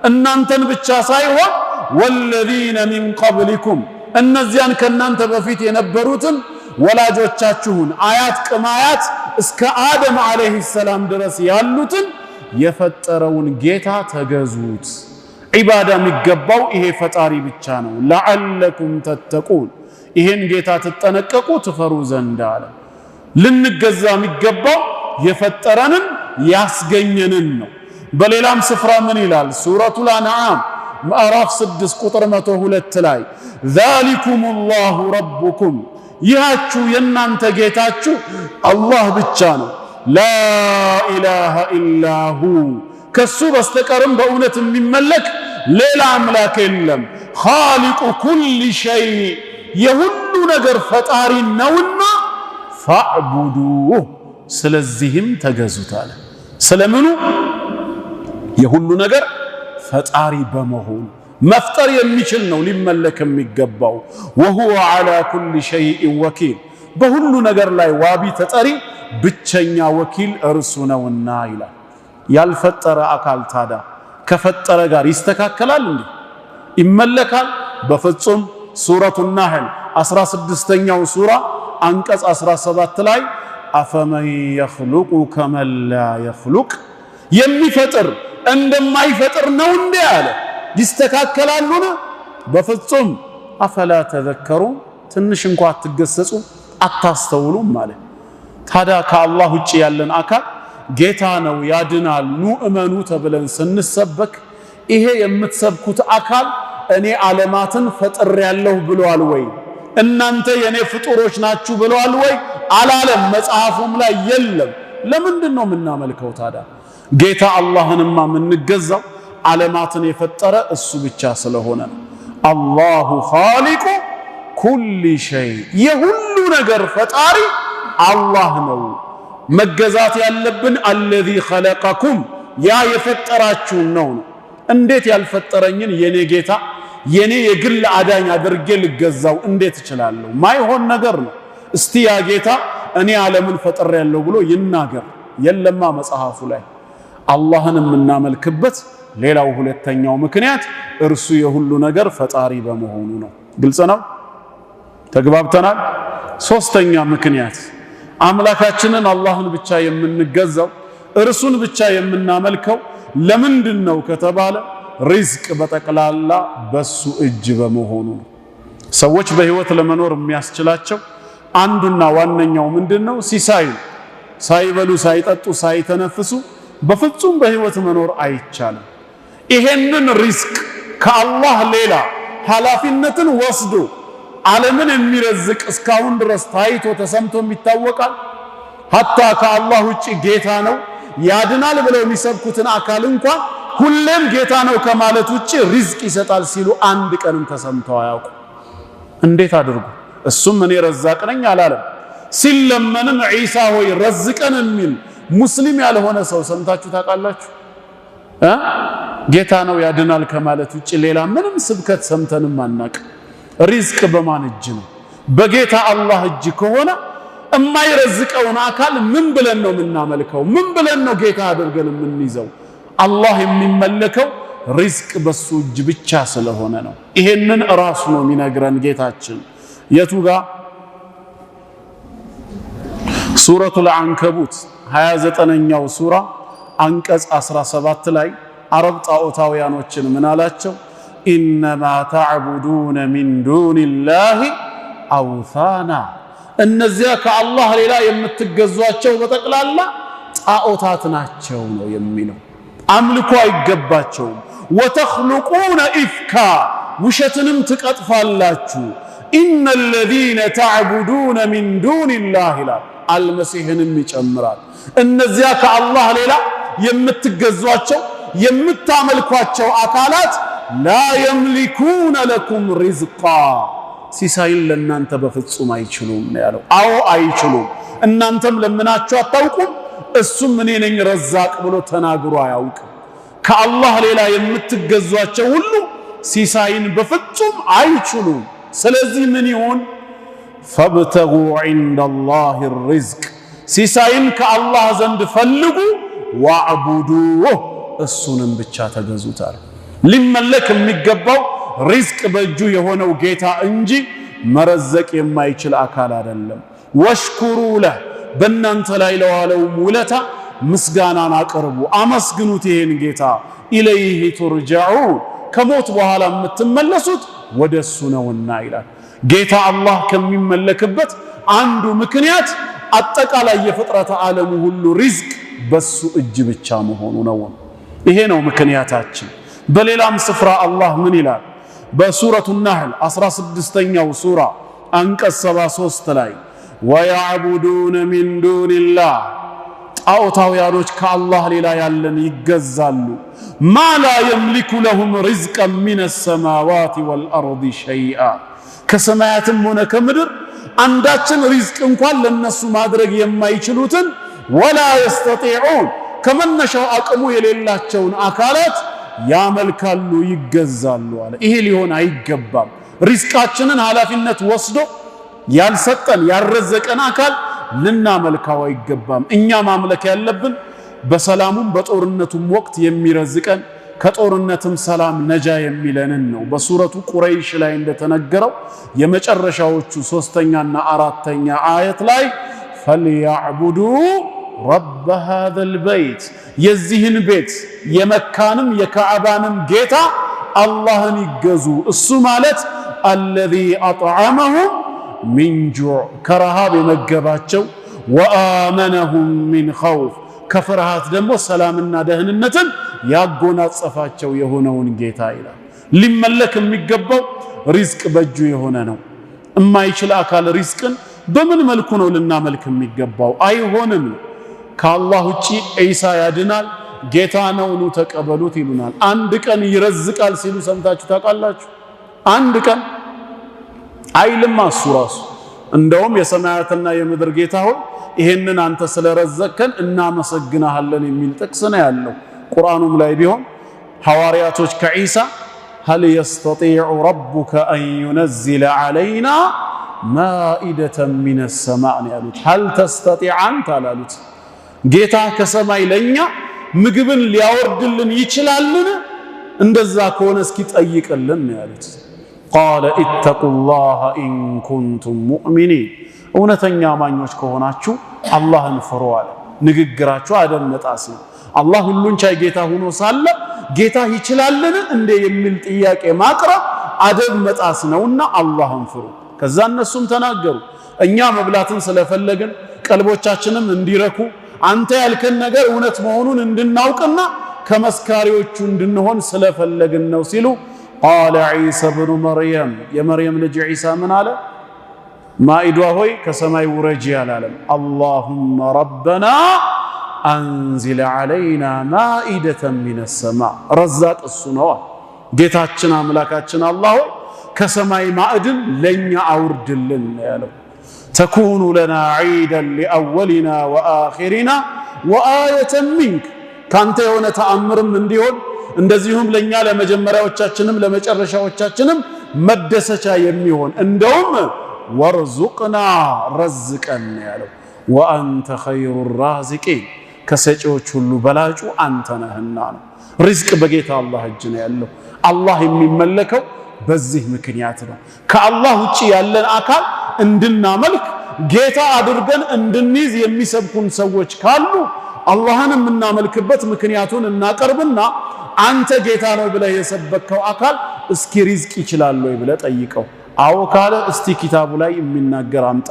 እናንተን ብቻ ሳይሆን ወለዚነ ሚን ቀብሊኩም እነዚያን ከናንተ በፊት የነበሩትን ወላጆቻችሁን አያት ቅማያት እስከ አደም አለይሂ ሰላም ድረስ ያሉትን የፈጠረውን ጌታ ተገዙት። ዒባዳ የሚገባው ይሄ ፈጣሪ ብቻ ነው። ለዓለኩም ተተቁን ይሄን ጌታ ትጠነቀቁ ትፈሩ ዘንድ አለ። ልንገዛ የሚገባው የፈጠረንን ያስገኘንን ነው። በሌላም ስፍራ ምን ይላል? ሱረቱል አንዓም ምዕራፍ 6 ቁጥር 102 ላይ ዛሊኩሙላሁ ረቡኩም ይሃችሁ የናንተ ጌታችሁ አላህ ብቻ ነው። ላኢላሃ ኢላሁ ከሱ በስተቀርም በእውነት የሚመለክ ሌላ አምላክ የለም። ኻሊቁ ኩሊ ሸይ የሁሉ ነገር ፈጣሪ ነውና ፈዕቡዱሁ ስለዚህም ተገዙት አለ። ስለምኑ? የሁሉ ነገር ፈጣሪ በመሆኑ መፍጠር የሚችል ነው ሊመለክ የሚገባው። ወሁወ ዐላ ኩሊ ሸይኢን ወኪል በሁሉ ነገር ላይ ዋቢ ተጠሪ ብቸኛ ወኪል እርሱ ነውና ይላል። ያልፈጠረ አካል ታዳ ከፈጠረ ጋር ይስተካከላል እንዴ? ይመለካል? በፍጹም። ሱረቱ ናህል 16ኛው ሱራ አንቀጽ 17 ላይ አፈመን የኽሉቁ ከመን ላ የኽሉቅ የሚፈጥር እንደማይፈጥር ነው እንዴ አለ። ይስተካከላሉን? በፍጹም። አፈላ ተዘከሩን ትንሽ እንኳን አትገሰጹ አታስተውሉም ማለት። ታዲያ ከአላህ ውጭ ያለን አካል ጌታ ነው ያድናል ኑ እመኑ ተብለን ስንሰበክ ይሄ የምትሰብኩት አካል እኔ ዓለማትን ፈጥሬያለሁ ብሏል ወይ? እናንተ የኔ ፍጡሮች ናችሁ ብሏል ወይ? አላለም። መጽሐፉም ላይ የለም። ለምንድን ነው የምናመልከው ታዲያ? ጌታ አላህንማ የምንገዛው ዓለማትን የፈጠረ እሱ ብቻ ስለሆነ ነው። አላሁ ኻሊቁ ኩሊ ሸይ የሁሉ ነገር ፈጣሪ አላህ ነው። መገዛት ያለብን አለዚ ኸለቀኩም ያ የፈጠራችሁን ነው። እንዴት ያልፈጠረኝን የኔ ጌታ የኔ የግል አዳኝ አድርጌ ልገዛው እንዴት እችላለሁ? ማይሆን ነገር ነው። እስቲ ያ ጌታ እኔ ዓለምን ፈጥሬያለሁ ብሎ ይናገር። የለማ መጽሐፉ ላይ። አላህን የምናመልክበት ሌላው ሁለተኛው ምክንያት እርሱ የሁሉ ነገር ፈጣሪ በመሆኑ ነው። ግልጽ ነው? ተግባብተናል? ሶስተኛ ምክንያት አምላካችንን አላህን ብቻ የምንገዛው እርሱን ብቻ የምናመልከው ለምንድን ነው ከተባለ ሪዝቅ በጠቅላላ በሱ እጅ በመሆኑ ነው። ሰዎች በህይወት ለመኖር የሚያስችላቸው አንዱና ዋነኛው ምንድነው? ሲሳይ። ሳይበሉ ሳይጠጡ ሳይተነፍሱ በፍጹም በህይወት መኖር አይቻልም። ይሄንን ሪዝቅ ከአላህ ሌላ ኃላፊነትን ወስዶ ዓለምን የሚረዝቅ እስካሁን ድረስ ታይቶ ተሰምቶም ይታወቃል? ሀታ ከአላህ ውጪ ጌታ ነው ያድናል ብለው የሚሰብኩትን አካል እንኳን ሁሌም ጌታ ነው ከማለት ውጪ ሪዝቅ ይሰጣል ሲሉ አንድ ቀንም ተሰምተው አያውቁ። እንዴት አድርጉ? እሱም እኔ ረዛቅ ነኝ አላለም። ሲለመንም ዒሳ ሆይ ረዝቀን የሚል ሙስሊም ያልሆነ ሰው ሰምታችሁ ታውቃላችሁ? ጌታ ነው ያድናል ከማለት ውጪ ሌላ ምንም ስብከት ሰምተንም አናቅ። ሪዝቅ በማን እጅ ነው? በጌታ አላህ እጅ ከሆነ የማይረዝቀውን አካል ምን ብለን ነው የምናመልከው? ምን ብለን ነው ጌታ አድርገን የምንይዘው? አላህ የሚመለከው ሪዝቅ በሱ እጅ ብቻ ስለሆነ ነው። ይሄንን ራሱ ነው የሚነግረን ጌታችን። የቱ ጋር? ሱረቱል አንከቡት 29ኛው ሱራ አንቀጽ 17 ላይ አረብ ጣዖታውያኖችን ምን አላቸው? ኢነማ ተዕቡዱነ ሚን ዱኒላሂ አውሳና እነዚያ ከአላህ ሌላ የምትገዟቸው በጠቅላላ ጣዖታት ናቸው ነው የሚለው። አምልኮ አይገባቸውም። ወተኽሉቁነ ኢፍካ ውሸትንም ትቀጥፋላችሁ። ኢነ ለዚነ ተዕቡዱነ ሚን ዱኒላህ ይላል። አልመሲህንም ይጨምራል። እነዚያ ከአላህ ሌላ የምትገዟቸው የምታመልኳቸው አካላት ላ የምሊኩነ ለኩም ሪዝቃ ሲሳይን ለእናንተ በፍጹም አይችሉም ነው ያለው። አዎ አይችሉም። እናንተም ለምናችሁ አታውቁም፣ እሱም እኔ ነኝ ረዛቅ ብሎ ተናግሮ አያውቅም። ከአላህ ሌላ የምትገዟቸው ሁሉ ሲሳይን በፍጹም አይችሉም። ስለዚህ ምን ይሁን? ፈብተጉ ዒንደላሂ ሪዝቅ ሲሳይን ከአላህ ዘንድ ፈልጉ፣ ወዕቡዱህ እሱንም ብቻ ተገዙታል። ሊመለክ የሚገባው ሪዝቅ በእጁ የሆነው ጌታ እንጂ መረዘቅ የማይችል አካል አይደለም። ወሽኩሩ ለህ በእናንተ ላይ ለዋለው ውለታ ምስጋናን አቅርቡ፣ አመስግኑት ይሄን ጌታ። ኢለይሂ ቱርጀዑን ከሞት በኋላ የምትመለሱት ወደሱ ነውና ይላል። ጌታ አላህ ከሚመለክበት አንዱ ምክንያት አጠቃላይ የፍጥረት ዓለሙ ሁሉ ሪዝቅ በሱ እጅ ብቻ መሆኑ ነው። ይሄ ነው ምክንያታችን። በሌላም ስፍራ አላህ ምን ይላል? በሱረቱ ናህል 16ኛው ሱራ አንቀጽ 73 ላይ ወያዕቡዱነ ሚን ዱኒላህ ጣዖታውያኖች ከአላህ ሌላ ያለን ይገዛሉ። ማ ላ የምሊኩ ለሁም ሪዝቀን ሚነ ሰማዋት ወልአርድ ሸይአ ከሰማያትም ሆነ ከምድር አንዳችን ሪዝቅ እንኳን ለነሱ ማድረግ የማይችሉትን ወላ የስተጢዑን ከመነሻው አቅሙ የሌላቸውን አካላት ያመልካሉ፣ ይገዛሉ አለ። ይሄ ሊሆን አይገባም። ሪዝቃችንን ኃላፊነት ወስዶ ያልሰጠን ያረዘቀን አካል ልናመልከው አይገባም። እኛ ማምለክ ያለብን በሰላሙም በጦርነቱም ወቅት የሚረዝቀን ከጦርነትም ሰላም ነጃ የሚለንን ነው። በሱረቱ ቁረይሽ ላይ እንደተነገረው የመጨረሻዎቹ 3ኛና 4ኛ አየት ላይ ፈልያዕቡዱ ረብ ሃዘል በይት የዚህን ቤት የመካንም የካዕባንም ጌታ አላህን ይገዙ። እሱ ማለት አለዚ አጥዓመሁም ሚን ጁዕ ከረሃብ የመገባቸው ወአመነሁም ሚን ኸውፍ ከፍርሃት ደግሞ ሰላምና ደህንነትን ያጎናጸፋቸው የሆነውን ጌታ ይላል። ሊመለክ የሚገባው ሪዝቅ በእጁ የሆነ ነው። የማይችል አካል ሪዝቅን በምን መልኩ ነው ልናመልክ የሚገባው? አይሆንም። ከአላህ ውጪ ዒሳ ያድናል ጌታ ነው ኑ ተቀበሉት ይሉናል። አንድ ቀን ይረዝቃል ሲሉ ሰምታችሁ ታውቃላችሁ? አንድ ቀን አይልም እሱ ራሱ። እንደውም የሰማያትና የምድር ጌታ ሆይ ይሄንን አንተ ስለረዘቅከን እናመሰግናለን የሚል ጥቅስ ነው ያለው። ቁርአኑም ላይ ቢሆን ሐዋርያቶች ከዒሳ هل يستطيع ربك أن ينزل علينا مائدة من السماء ያሉት هل تستطيع أنت አላሉት። ጌታ ከሰማይ ለኛ ምግብን ሊያወርድልን ይችላልን? እንደዛ ከሆነ እስኪ ጠይቅልን ያሉት። قال اتقوا الله إن كنتم مؤمنين እውነተኛ አማኞች ከሆናችሁ አላህን ፍሩ አለ። ንግግራችሁ አደመጣስ ነው። አላህ ሁሉን ቻይ ጌታ ሆኖ ሳለ ጌታ ይችላልን እንደ የሚል ጥያቄ ማቅረብ አደብ መጣስ ነውና አላህን ፍሩ። ከዛ እነሱም ተናገሩ እኛ መብላትን ስለፈለግን ቀልቦቻችንም እንዲረኩ አንተ ያልከን ነገር እውነት መሆኑን እንድናውቅና ከመስካሪዎቹ እንድንሆን ስለፈለግን ነው ሲሉ قال عيسى ابن مريم የመርየም ልጅ ዒሳ ምን አለ? ማኢዷ ሆይ ከሰማይ ውረጂ አላለም። اللهم ربنا አንዚል ዓለይና ማኢደተን ሚነ ሰማዕ ረዛቅ እሱ ነው። ጌታችን አምላካችን አላህ ሆይ ከሰማይ ማዕድን ለኛ አውርድልን ያለው። ተኩኑ ለና ዒደን ሊአወሊና ወአኺሪና ወአየተን ሚንክ ካንተ የሆነ ተአምርም እንዲሆን እንደዚሁም ለኛ ለመጀመሪያዎቻችንም ለመጨረሻዎቻችንም መደሰቻ የሚሆን እንደውም ወርዙቅና ረዝቀን ያለው። ወአንተ ኸይሩ ራዚቂን ከሰጪዎች ሁሉ በላጩ አንተ ነህና ነው። ሪዝቅ በጌታ አላህ እጅ ነው ያለው። አላህ የሚመለከው በዚህ ምክንያት ነው። ከአላህ ውጪ ያለን አካል እንድናመልክ ጌታ አድርገን እንድንይዝ የሚሰብኩን ሰዎች ካሉ አላህን የምናመልክበት ምክንያቱን እናቀርብና አንተ ጌታ ነው ብለህ የሰበከው አካል እስኪ ሪዝቅ ይችላል ወይ ብለህ ጠይቀው። አዎ ካለ እስቲ ኪታቡ ላይ የሚናገር አምጣ።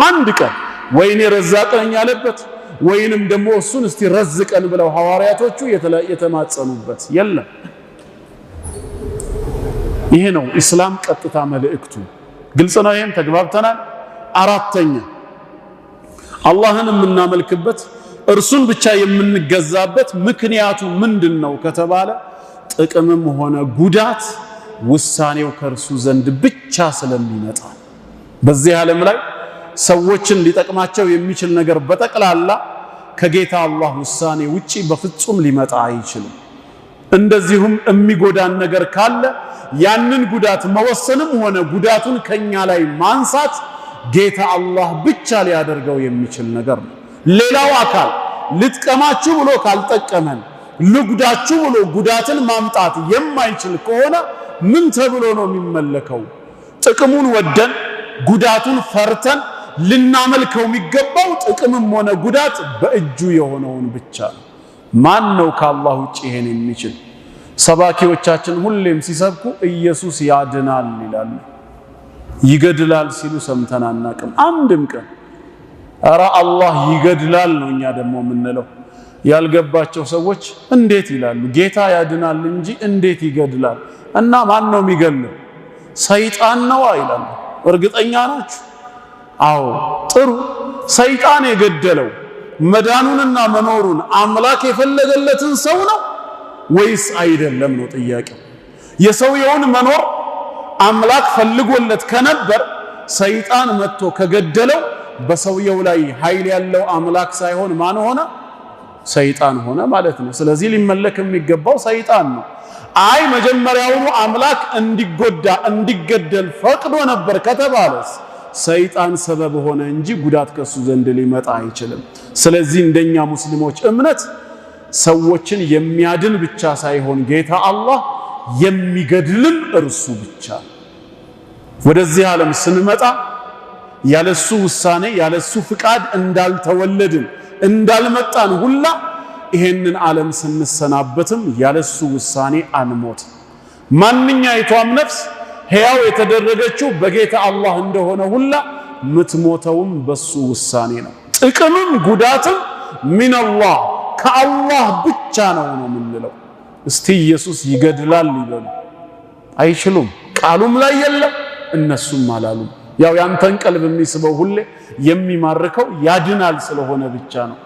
አንድ ቀን ወይኔ ረዛቅ ነኝ ያለበት ወይንም ደግሞ እሱን እስቲ ረዝቀን ብለው ሐዋርያቶቹ የተማጸኑበት የለም። ይሄ ነው ኢስላም ቀጥታ መልእክቱ። ግልጽ ነው። ይሄን ተግባብተናል። አራተኛ አላህን የምናመልክበት እርሱን ብቻ የምንገዛበት ምክንያቱ ምንድነው ከተባለ ጥቅምም ሆነ ጉዳት ውሳኔው ከእርሱ ዘንድ ብቻ ስለሚመጣ። በዚህ ዓለም ላይ ሰዎችን ሊጠቅማቸው የሚችል ነገር በጠቅላላ ከጌታ አላህ ውሳኔ ውጪ በፍጹም ሊመጣ አይችልም። እንደዚሁም የሚጎዳን ነገር ካለ ያንን ጉዳት መወሰንም ሆነ ጉዳቱን ከኛ ላይ ማንሳት ጌታ አላህ ብቻ ሊያደርገው የሚችል ነገር ነው። ሌላው አካል ልጥቀማችሁ ብሎ ካልጠቀመን ልጉዳችሁ ብሎ ጉዳትን ማምጣት የማይችል ከሆነ ምን ተብሎ ነው የሚመለከው? ጥቅሙን ወደን ጉዳቱን ፈርተን ልናመልከው የሚገባው ጥቅምም ሆነ ጉዳት በእጁ የሆነውን ብቻ ነው። ማን ነው ከአላህ ውጪ ይሄን የሚችል? ሰባኪዎቻችን ሁሌም ሲሰብኩ ኢየሱስ ያድናል ይላሉ። ይገድላል ሲሉ ሰምተን አናቅም አንድም ቀን። ኧረ አላህ ይገድላል ነው እኛ ደግሞ የምንለው። ያልገባቸው ሰዎች እንዴት ይላሉ? ጌታ ያድናል እንጂ እንዴት ይገድላል? እና ማን ነው የሚገድለው? ሰይጣን ነው ይላሉ። እርግጠኛ ናችሁ? አዎ ጥሩ። ሰይጣን የገደለው መዳኑንና መኖሩን አምላክ የፈለገለትን ሰው ነው ወይስ አይደለም ነው ጥያቄው። የሰውየውን መኖር አምላክ ፈልጎለት ከነበር ሰይጣን መጥቶ ከገደለው በሰውየው ላይ ኃይል ያለው አምላክ ሳይሆን ማን ሆነ? ሰይጣን ሆነ ማለት ነው። ስለዚህ ሊመለክ የሚገባው ሰይጣን ነው። አይ መጀመሪያውኑ አምላክ እንዲጎዳ እንዲገደል ፈቅዶ ነበር ከተባለስ ሰይጣን ሰበብ ሆነ እንጂ ጉዳት ከሱ ዘንድ ሊመጣ አይችልም። ስለዚህ እንደኛ ሙስሊሞች እምነት ሰዎችን የሚያድን ብቻ ሳይሆን ጌታ አላህ የሚገድልም እርሱ ብቻ። ወደዚህ ዓለም ስንመጣ ያለሱ ውሳኔ ያለሱ ፍቃድ እንዳልተወለድን እንዳልመጣን ሁላ ይሄንን ዓለም ስንሰናበትም ያለሱ ውሳኔ አንሞት። ማንኛይቷም ነፍስ ሕያው የተደረገችው በጌታ አላህ እንደሆነ ሁላ ምትሞተውም በሱ ውሳኔ ነው። ጥቅምም ጉዳትም ሚነላህ ከአላህ ብቻ ነው የምንለው። እስቲ ኢየሱስ ይገድላል ይበሉ፣ አይችሉም። ቃሉም ላይ የለም እነሱም አላሉም። ያው ያንተን ቀልብ የሚስበው ሁሌ የሚማርከው ያድናል ስለሆነ ብቻ ነው።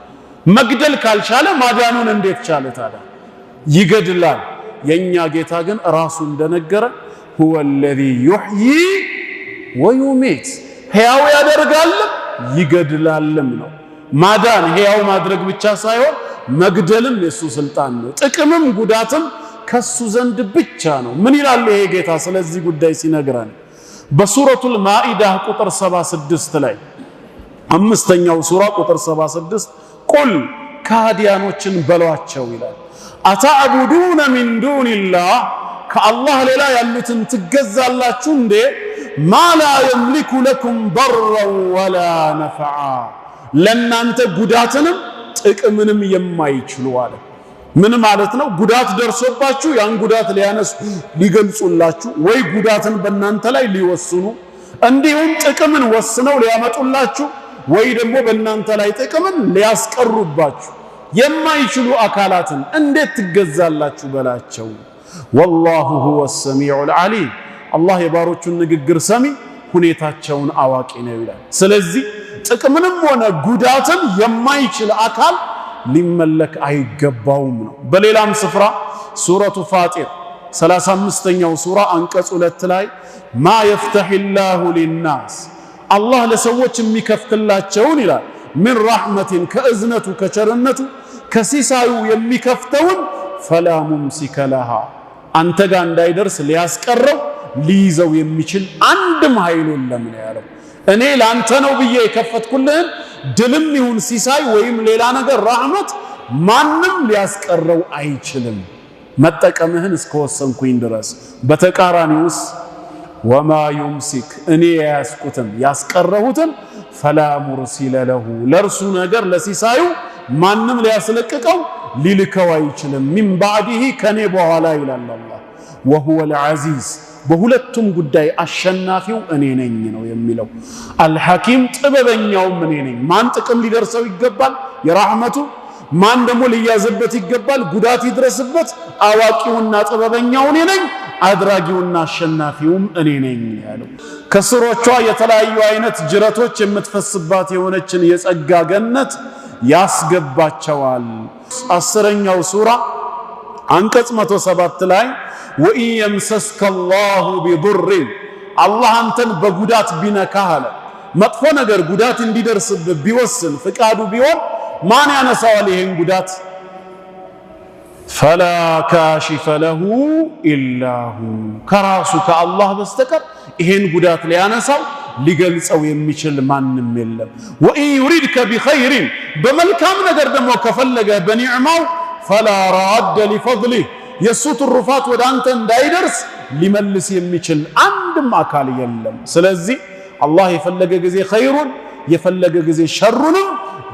መግደል ካልቻለ ማዳኑን እንዴት ቻለ ታዲያ? ይገድላል። የኛ ጌታ ግን ራሱ እንደነገረ هو الذي يحيي ويميت ሕያው ያደርጋል ይገድላልም ነው። ማዳን ሕያው ማድረግ ብቻ ሳይሆን መግደልም የሱ ስልጣን ነው። ጥቅምም ጉዳትም ከሱ ዘንድ ብቻ ነው። ምን ይላል ይሄ ጌታ ስለዚህ ጉዳይ ሲነግረን? በሱረቱል ማኢዳ ቁጥር 76 ላይ አምስተኛው ሱራ ቁጥር 76 ቁል ካዲያኖችን በሏቸው ይላል አተዕቡዱነ ሚን ዱኒላህ ከአላህ ሌላ ያሉትን ትገዛላችሁ እንዴ? ማላ የምሊኩ ለኩም በረን ወላ ነፈዓ ለናንተ ጉዳትንም ጥቅምንም የማይችሉ አለ። ምን ማለት ነው? ጉዳት ደርሶባችሁ ያን ጉዳት ሊያነሱ ሊገልጹላችሁ ወይ ጉዳትን በእናንተ ላይ ሊወስኑ እንዲሁም ጥቅምን ወስነው ሊያመጡላችሁ ወይ ደግሞ በእናንተ ላይ ጥቅምን ሊያስቀሩባችሁ የማይችሉ አካላትን እንዴት ትገዛላችሁ በላቸው። ወላሁ ሁወ ሰሚዑል ዓሊም አላህ የባሮቹን ንግግር ሰሚ ሁኔታቸውን አዋቂ ነው ይላል። ስለዚህ ጥቅምንም ሆነ ጉዳትን የማይችል አካል ሊመለክ አይገባውም ነው። በሌላም ስፍራ ሱረቱ ፋጢር 35ኛው ሱራ አንቀጽ 2 ላይ ማ የፍተሂላሁ ሊናስ አላህ ለሰዎች የሚከፍትላቸውን ይላል ምን ረሕመቲን ከእዝነቱ ከቸርነቱ ከሲሳዩ የሚከፍተውን ፈላ ሙምሲከ ለሃ አንተ ጋር እንዳይደርስ ሊያስቀረው ሊይዘው የሚችል አንድም ኃይል የለም ነው ያለው። እኔ ላንተ ነው ብዬ የከፈትኩልህን ድልም ይሁን ሲሳይ ወይም ሌላ ነገር ረሕመት ማንም ሊያስቀረው አይችልም መጠቀምህን እስከወሰንኩኝ ድረስ። በተቃራኒውስ ወማ ዩምሲክ እኔ ያስቁትን ያስቀረሁትን ፈላ ሙርሲለ ለሁ ለርሱ ነገር ለሲሳዩ ማንም ሊያስለቅቀው ሊልከው አይችልም። ሚን ባዕዲሂ ከኔ በኋላ ይላል አላህ። ወሁወል ዐዚዝ በሁለቱም ጉዳይ አሸናፊው እኔ ነኝ ነው የሚለው። አልሐኪም ጥበበኛውም እኔ ነኝ። ማን ጥቅም ሊደርሰው ይገባል የራህመቱ፣ ማን ደግሞ ሊያዝበት ይገባል ጉዳት ይድረስበት፣ አዋቂውና ጥበበኛው እኔ ነኝ፣ አድራጊውና አሸናፊውም እኔ ነኝ ያለው። ከስሮቿ የተለያዩ አይነት ጅረቶች የምትፈስባት የሆነችን የጸጋ ገነት ያስገባቸዋል። 10ኛው ሱራ አንቀጽ 107 ላይ ወኢን የምሰስከ አላሁ ቢዱርን አላህ አንተን በጉዳት ቢነካህ አለ መጥፎ ነገር ጉዳት እንዲደርስብህ ቢወስን ፍቃዱ ቢሆን ማን ያነሳዋል ይሄን ጉዳት? ፈላ ካሽፈ ለሁ ኢላሁ ከራሱ ከአላህ በስተቀር ይሄን ጉዳት ሊያነሳው ሊገልጸው የሚችል ማንም የለም። ወኢን ዩሪድከ ቢኸይሪን በመልካም ነገር ደግሞ ከፈለገ በኒዕማው ፈላ ራደ ሊፈድሊህ የሱ ትሩፋት ወደ አንተ እንዳይደርስ ሊመልስ የሚችል አንድም አካል የለም። ስለዚህ አላህ የፈለገ ጊዜ ኸይሩን የፈለገ ጊዜ ሸሩንም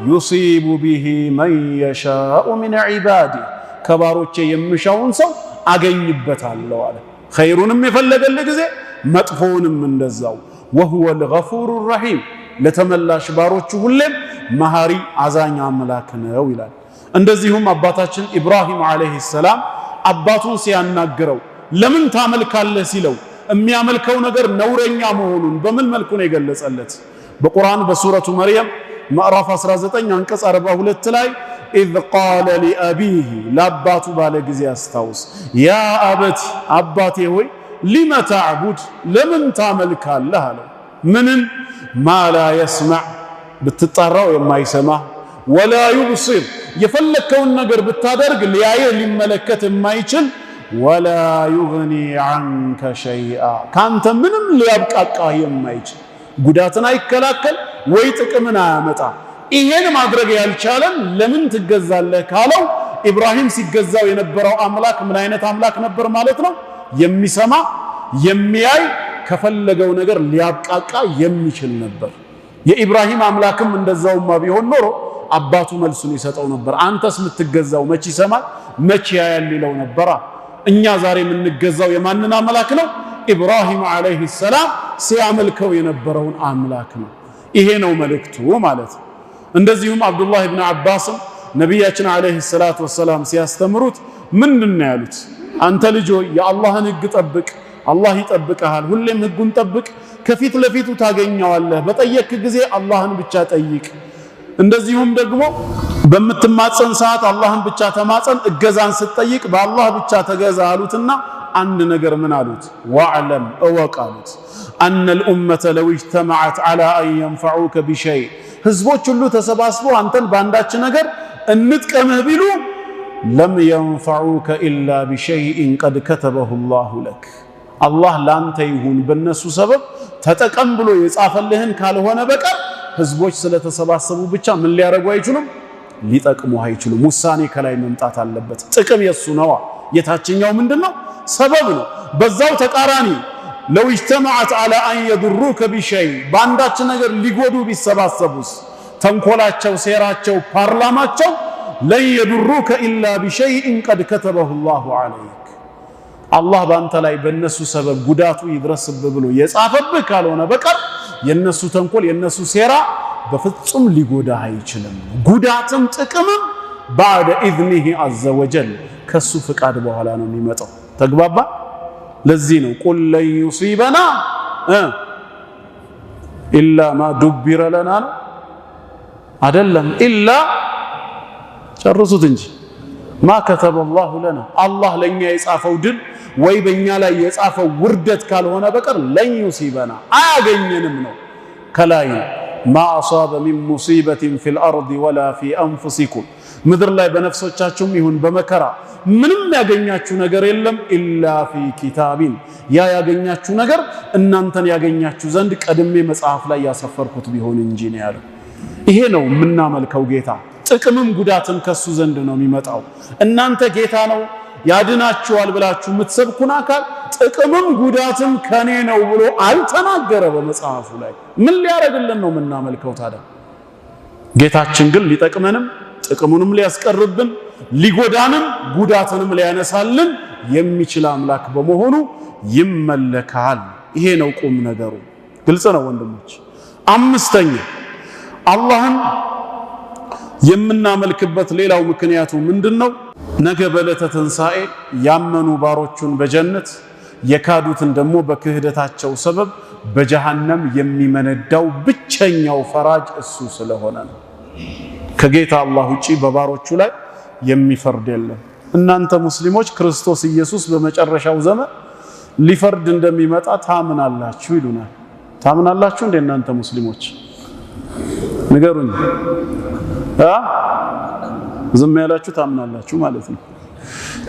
ዩሲቡ ቢሂ መን የሻኡ ሚን ዒባዲህ ከባሮቼ የምሻውን ሰው አገኝበታለሁ አለ። ኸይሩንም የፈለገልህ ጊዜ መጥፎውንም እንደዛው። ወሁወል ገፉሩ ረሒም ለተመላሽ ባሮቹ ሁሌም መሃሪ አዛኝ አምላክ ነው ይላል። እንደዚሁም አባታችን ኢብራሂም ዓለይሂ ሰላም አባቱን ሲያናግረው ለምን ታመልካለህ ሲለው የሚያመልከው ነገር ነውረኛ መሆኑን በምን መልኩ ነው የገለጸለት? በቁርአን በሱረቱ መርየም ምዕራፍ 19 አንቀጽ 42 ላይ ኢዝ ቃለ ሊአቢሂ ለአባቱ ባለ ጊዜ አስታውስ ያ አበቲ አባቴ ሆይ ሊመ ተዕቡድ ለምን ታመልካለህ አለው። ምንን? ማ ላ የስመዕ ብትጣራው የማይሰማ ወላ ዩብሲር የፈለከውን ነገር ብታደርግ ሊያየህ ሊመለከት የማይችል ወላ ዩግኒ ዐንከ ሸይአ ካንተ ምንም ሊያብቃቃህ የማይችል ጉዳትን አይከላከል ወይ ጥቅምን አያመጣ። ይሄን ማድረግ ያልቻለን ለምን ትገዛለህ ካለው ኢብራሂም ሲገዛው የነበረው አምላክ ምን አይነት አምላክ ነበር ማለት ነው? የሚሰማ የሚያይ ከፈለገው ነገር ሊያብቃቃ የሚችል ነበር። የኢብራሂም አምላክም እንደዛውማ ቢሆን ኖሮ አባቱ መልሱን ይሰጠው ነበር። አንተስ የምትገዛው መቼ ይሰማል መቼ ያያል ይለው ነበር። እኛ ዛሬ የምንገዛው የማንን አምላክ ነው? ኢብራሂም አለይሂ ሰላም ሲያመልከው የነበረውን አምላክ ነው። ይሄ ነው መልእክቱ ማለት ነው። እንደዚሁም አብዱላህ ኢብኑ አባስ ነቢያችን አለይሂ ሰላቱ ወሰላም ሲያስተምሩት ምንድነው ያሉት? አንተ ልጅ ሆይ የአላህን ህግ ጠብቅ፣ አላህ ይጠብቅሃል። ሁሌም ህጉን ጠብቅ፣ ከፊት ለፊቱ ታገኘዋለህ። በጠየቅ ጊዜ አላህን ብቻ ጠይቅ። እንደዚሁም ደግሞ በምትማጸን ሰዓት አላህን ብቻ ተማጸን፣ እገዛን ስትጠይቅ በአላህ ብቻ ተገዛ አሉትና አንድ ነገር ምን አሉት? ወዕለም እወቅ አሉት። አነ ልኡመተ ለው እጅተመዐት ዐላ አን የንፈዑከ ቢሸይ፣ ህዝቦች ሁሉ ተሰባስበው አንተን በአንዳች ነገር እንጥቀምህ ቢሉ ለም የንፈዑከ ኢላ ቢሸይኢን ቀድ ከተበሁ ላሁ ለክ፣ አላህ ላንተ ይሁን በነሱ ሰበብ ተጠቀም ብሎ የጻፈልህን ካልሆነ በቀር ህዝቦች ስለተሰባሰቡ ብቻ ምን ሊያረጉ አይችሉም? ሊጠቅሙ አይችሉም። ውሳኔ ከላይ መምጣት አለበት። ጥቅም የሱ ነው። የታችኛው ምንድነው? ሰበብ ነው። በዛው ተቃራኒ ለው اجتمعت على ان يضروك بشيء፣ ባንዳች ነገር ሊጎዱ ቢሰባሰቡስ ተንኮላቸው፣ ሴራቸው፣ ፓርላማቸው ለን يضروك الا بشيء قد كتبه الله عليك፣ አላህ ባንተ ላይ በእነሱ ሰበብ ጉዳቱ ይድረስብህ ብሎ የጻፈብህ ካልሆነ በቀር የነሱ ተንኮል የነሱ ሴራ በፍጹም ሊጎዳህ አይችልም። ጉዳትም ጥቅምም بعد اذنه عز وجل ከሱ ፍቃድ በኋላ ነው የሚመጣው። ተግባባ? ለዚህ ነው ቁል ለን ዩሲበና ኢላ ማ ዱቢረ ለና ነው አይደለም፣ ኢላ ጨርሱት እንጂ ማ ከተበ አላሁ ለና፣ አላህ ለኛ የጻፈው ድል ወይ በእኛ ላይ የጻፈው ውርደት ካልሆነ በቀር ለን ዩሲበና አያገኘንም ነው። ከላይ ማ አሳበ ሚን ሙሲበትን ፊል አርድ ወላ ፊ አንፉሲኩም፣ ምድር ላይ በነፍሶቻችሁም ይሁን በመከራ ምንም ያገኛችሁ ነገር የለም ኢላ ፊ ኪታቢን፣ ያ ያገኛችሁ ነገር እናንተን ያገኛችሁ ዘንድ ቀድሜ መጽሐፍ ላይ ያሰፈርኩት ቢሆን እንጂ ነው ያለው። ይሄ ነው የምናመልከው ጌታ። ጥቅምም ጉዳትም ከሱ ዘንድ ነው የሚመጣው። እናንተ ጌታ ነው ያድናችኋል ብላችሁ የምትሰብኩን አካል ጥቅምም ጉዳትም ከኔ ነው ብሎ አልተናገረ በመጽሐፉ ላይ። ምን ሊያረግልን ነው የምናመልከው ታዲያ? ጌታችን ግን ሊጠቅመንም ጥቅሙንም ሊያስቀርብን ሊጎዳንም ጉዳትንም ሊያነሳልን የሚችል አምላክ በመሆኑ ይመለካል። ይሄ ነው ቁም ነገሩ። ግልጽ ነው ወንድሞች። አምስተኛ አላህን የምናመልክበት ሌላው ምክንያቱ ምንድነው? ነገ በዕለተ ትንሣኤ ያመኑ ባሮቹን በጀነት የካዱትን ደግሞ በክህደታቸው ሰበብ በጀሃነም የሚመነዳው ብቸኛው ፈራጅ እሱ ስለሆነ ነው። ከጌታ አላህ ውጪ በባሮቹ ላይ የሚፈርድ የለም። እናንተ ሙስሊሞች ክርስቶስ ኢየሱስ በመጨረሻው ዘመን ሊፈርድ እንደሚመጣ ታምናላችሁ ይሉናል። ታምናላችሁ እንደ እናንተ ሙስሊሞች ንገሩኝ። ዝም ያላችሁ ታምናላችሁ ማለት ነው።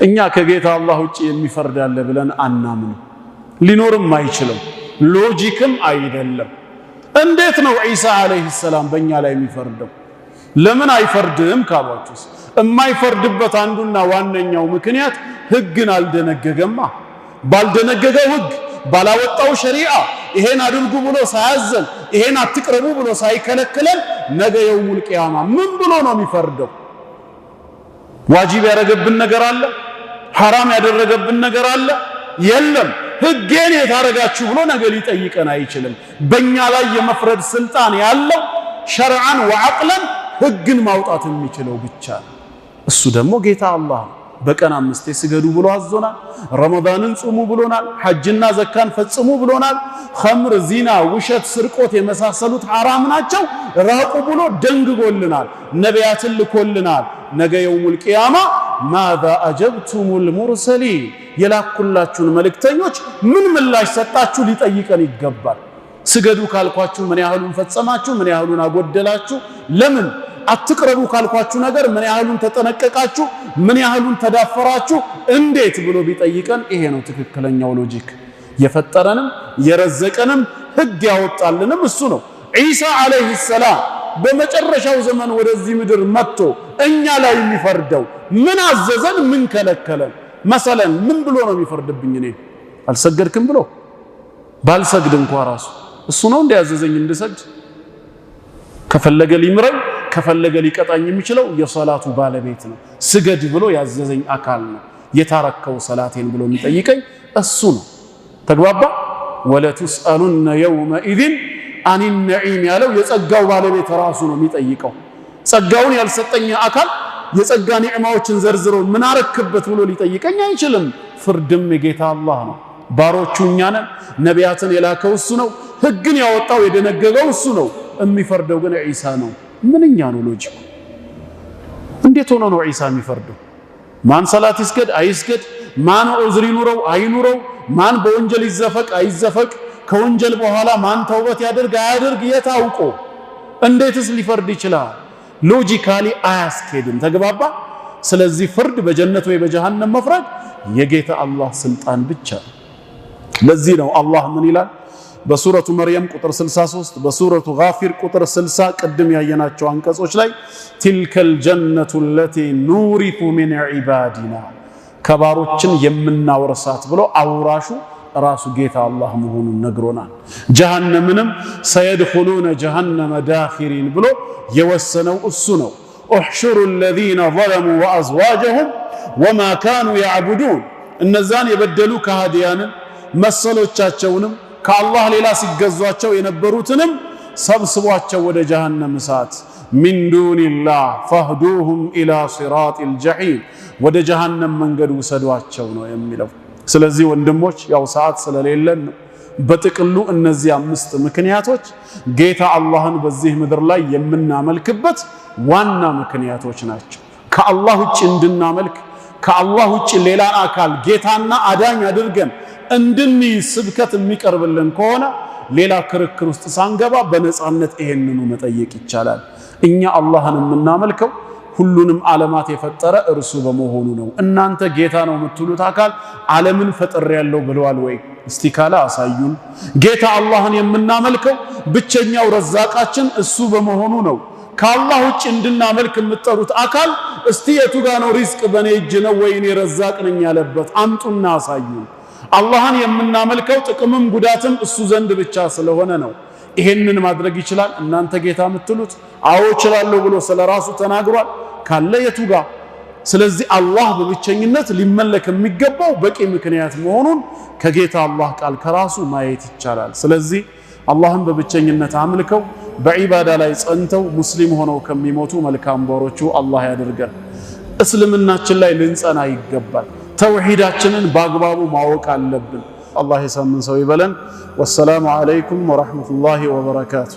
እኛ ከጌታ አላህ ውጪ የሚፈርድ አለ ብለን አናምን፣ ሊኖርም አይችልም፣ ሎጂክም አይደለም። እንዴት ነው ኢሳ አለይሂ ሰላም በእኛ ላይ የሚፈርደው? ለምን አይፈርድም ካሏችሁስ የማይፈርድበት አንዱና ዋነኛው ምክንያት ህግን አልደነገገማ። ባልደነገገው ህግ ባላወጣው ሸሪዓ ይሄን አድርጉ ብሎ ሳያዘን ይሄን አትቅረቡ ብሎ ሳይከለክለን ነገ የውሙል ቂያማ ምን ብሎ ነው የሚፈርደው? ዋጂብ ያደረገብን ነገር አለ? ሐራም ያደረገብን ነገር አለ? የለም። ህጌን የታረጋችሁ ብሎ ነገ ሊጠይቀን አይችልም። በእኛ ላይ የመፍረድ ስልጣን ያለው ሸርዓን ወዐቅለን ህግን ማውጣት የሚችለው ብቻ ነው። እሱ ደግሞ ጌታ አላህ ነው። በቀን 5 ስገዱ ብሎ አዞናል። ረመዳንን ጾሙ ብሎናል። ሐጅና ዘካን ፈጽሙ ብሎናል። ኸምር፣ ዚና፣ ውሸት፣ ስርቆት የመሳሰሉት ሐራም ናቸው ራቁ ብሎ ደንግጎልናል። ነቢያትን ልኮልናል። ነገ የውሙል ቂያማ ማዛ አጀብቱሙል ሙርሰሊን፣ የላኩላችሁን መልእክተኞች ምን ምላሽ ሰጣችሁ ሊጠይቀን ይገባል። ስገዱ ካልኳችሁ ምን ያህሉን ፈጸማችሁ? ምን ያህሉን አጎደላችሁ? ለምን አትቅረቡ ካልኳችሁ ነገር ምን ያህሉን ተጠነቀቃችሁ? ምን ያህሉን ተዳፈራችሁ? እንዴት ብሎ ቢጠይቀን ይሄ ነው ትክክለኛው ሎጂክ። የፈጠረንም የረዘቀንም ህግ ያወጣልንም እሱ ነው። ዒሳ አለይሂ ሰላም በመጨረሻው ዘመን ወደዚህ ምድር መጥቶ እኛ ላይ የሚፈርደው ምን አዘዘን? ምን ከለከለን? መሰለን ምን ብሎ ነው የሚፈርድብኝ? እኔ አልሰገድክም ብሎ ባልሰግድ እንኳን ራሱ እሱ ነው እንዲያዘዘኝ እንድሰግድ። ከፈለገ ሊምረኝ ከፈለገ ሊቀጣኝ የሚችለው የሶላቱ ባለቤት ነው። ስገድ ብሎ ያዘዘኝ አካል ነው። የታረከው ሰላቴን ብሎ የሚጠይቀኝ እሱ ነው። ተግባባ። ወለቱስአሉነ የውመኢዝን አኒ ነዒም ያለው የጸጋው ባለቤት ራሱ ነው የሚጠይቀው። ጸጋውን ያልሰጠኝ አካል የጸጋ ኒዕማዎችን ዘርዝሮ ምን አረክበት ብሎ ሊጠይቀኝ አይችልም። ፍርድም የጌታ አላህ ነው። ባሮቹ እኛ ነን። ነቢያትን የላከው እሱ ነው። ህግን ያወጣው የደነገገው እሱ ነው። የሚፈርደው ግን ዒሳ ነው። ምንኛ ነው ሎጂኩ? እንዴት ሆኖ ነው ዒሳ የሚፈርደው? ማን ሰላት ይስገድ አይስገድ፣ ማን ዑዝር ይኑረው አይኑረው፣ ማን በወንጀል ይዘፈቅ አይዘፈቅ፣ ከወንጀል በኋላ ማን ተውበት ያደርግ አያደርግ የታውቆ እንዴትስ ሊፈርድ ይችላል? ሎጂካሊ አያስኬድም። ተግባባ። ስለዚህ ፍርድ በጀነት ወይ በጀሃነም መፍረድ የጌታ አላህ ስልጣን ብቻ ነው። ለዚህ ነው አላህ ምን ይላል በሱረቱ መርየም ቁጥር 63 በሱረቱ ጋፊር ቁጥር 60 ቅድም ያየናቸው አንቀጾች ላይ ትልከል ጀነቱ ለቲ ኑሪቱ ሚን ዒባዲና ከባሮችን የምናወርሳት ብሎ አውራሹ ራሱ ጌታ አላህ መሆኑን ነግሮናል። ጀሃነምንም ሰየድኹሉነ ጀሃነመ ዳኺሪን ብሎ የወሰነው እሱ ነው። احشሩ الذين ظلموا وازواجهم وما كانوا يعبدون እነዛን የበደሉ ከሃዲያንን መሰሎቻቸውንም ከአላህ ሌላ ሲገዟቸው የነበሩትንም ሰብስቧቸው ወደ ጀሃነም እሳት ሚን ዱኒላህ ፈህዱሁም ኢላ ሲራጢል ጀሒም ወደ ጀሃነም መንገድ ውሰዷቸው ነው የሚለው። ስለዚህ ወንድሞች ያው ሰዓት ስለሌለን በጥቅሉ እነዚህ 5 ምክንያቶች ጌታ አላህን በዚህ ምድር ላይ የምናመልክበት ዋና ምክንያቶች ናቸው። ከአላህ ውጭ እንድናመልክ ከአላህ ውጭ ሌላ አካል ጌታና አዳኝ አድርገን እንድንይዝ ስብከት የሚቀርብልን ከሆነ ሌላ ክርክር ውስጥ ሳንገባ በነፃነት ይሄንኑ መጠየቅ ይቻላል። እኛ አላህን የምናመልከው ሁሉንም ዓለማት የፈጠረ እርሱ በመሆኑ ነው። እናንተ ጌታ ነው የምትሉት አካል ዓለምን ፈጥሬያለሁ ብለዋል ወይ? እስቲ ካለ አሳዩን። ጌታ አላህን የምናመልከው ብቸኛው ረዛቃችን እሱ በመሆኑ ነው። ከአላህ ውጭ እንድናመልክ የምትጠሩት አካል እስቲ የቱ ጋር ነው ሪዝቅ በኔ እጅ ነው ወይ እኔ ረዛቅ ነኝ ያለበት? አምጡና አሳዩን። አላህን የምናመልከው ጥቅምም ጉዳትም እሱ ዘንድ ብቻ ስለሆነ ነው። ይሄንን ማድረግ ይችላል እናንተ ጌታ የምትሉት? አዎ እችላለሁ ብሎ ስለራሱ ተናግሯል። ካለ የቱ ጋር? ስለዚህ አላህ በብቸኝነት ሊመለክ የሚገባው በቂ ምክንያት መሆኑን ከጌታ አላህ ቃል ከራሱ ማየት ይቻላል። ስለዚህ አላህን በብቸኝነት አምልከው በዒባዳ ላይ ጸንተው ሙስሊም ሆነው ከሚሞቱ መልካም ባሮቹ አላህ ያድርገን። እስልምናችን ላይ ልንጸና ይገባል። ተውሂዳችንን በአግባቡ ማወቅ አለብን። አላህ የሳምን ሰው ይበለን። ወሰላሙ አለይኩም ወራህመቱላሂ ወበረካቱ።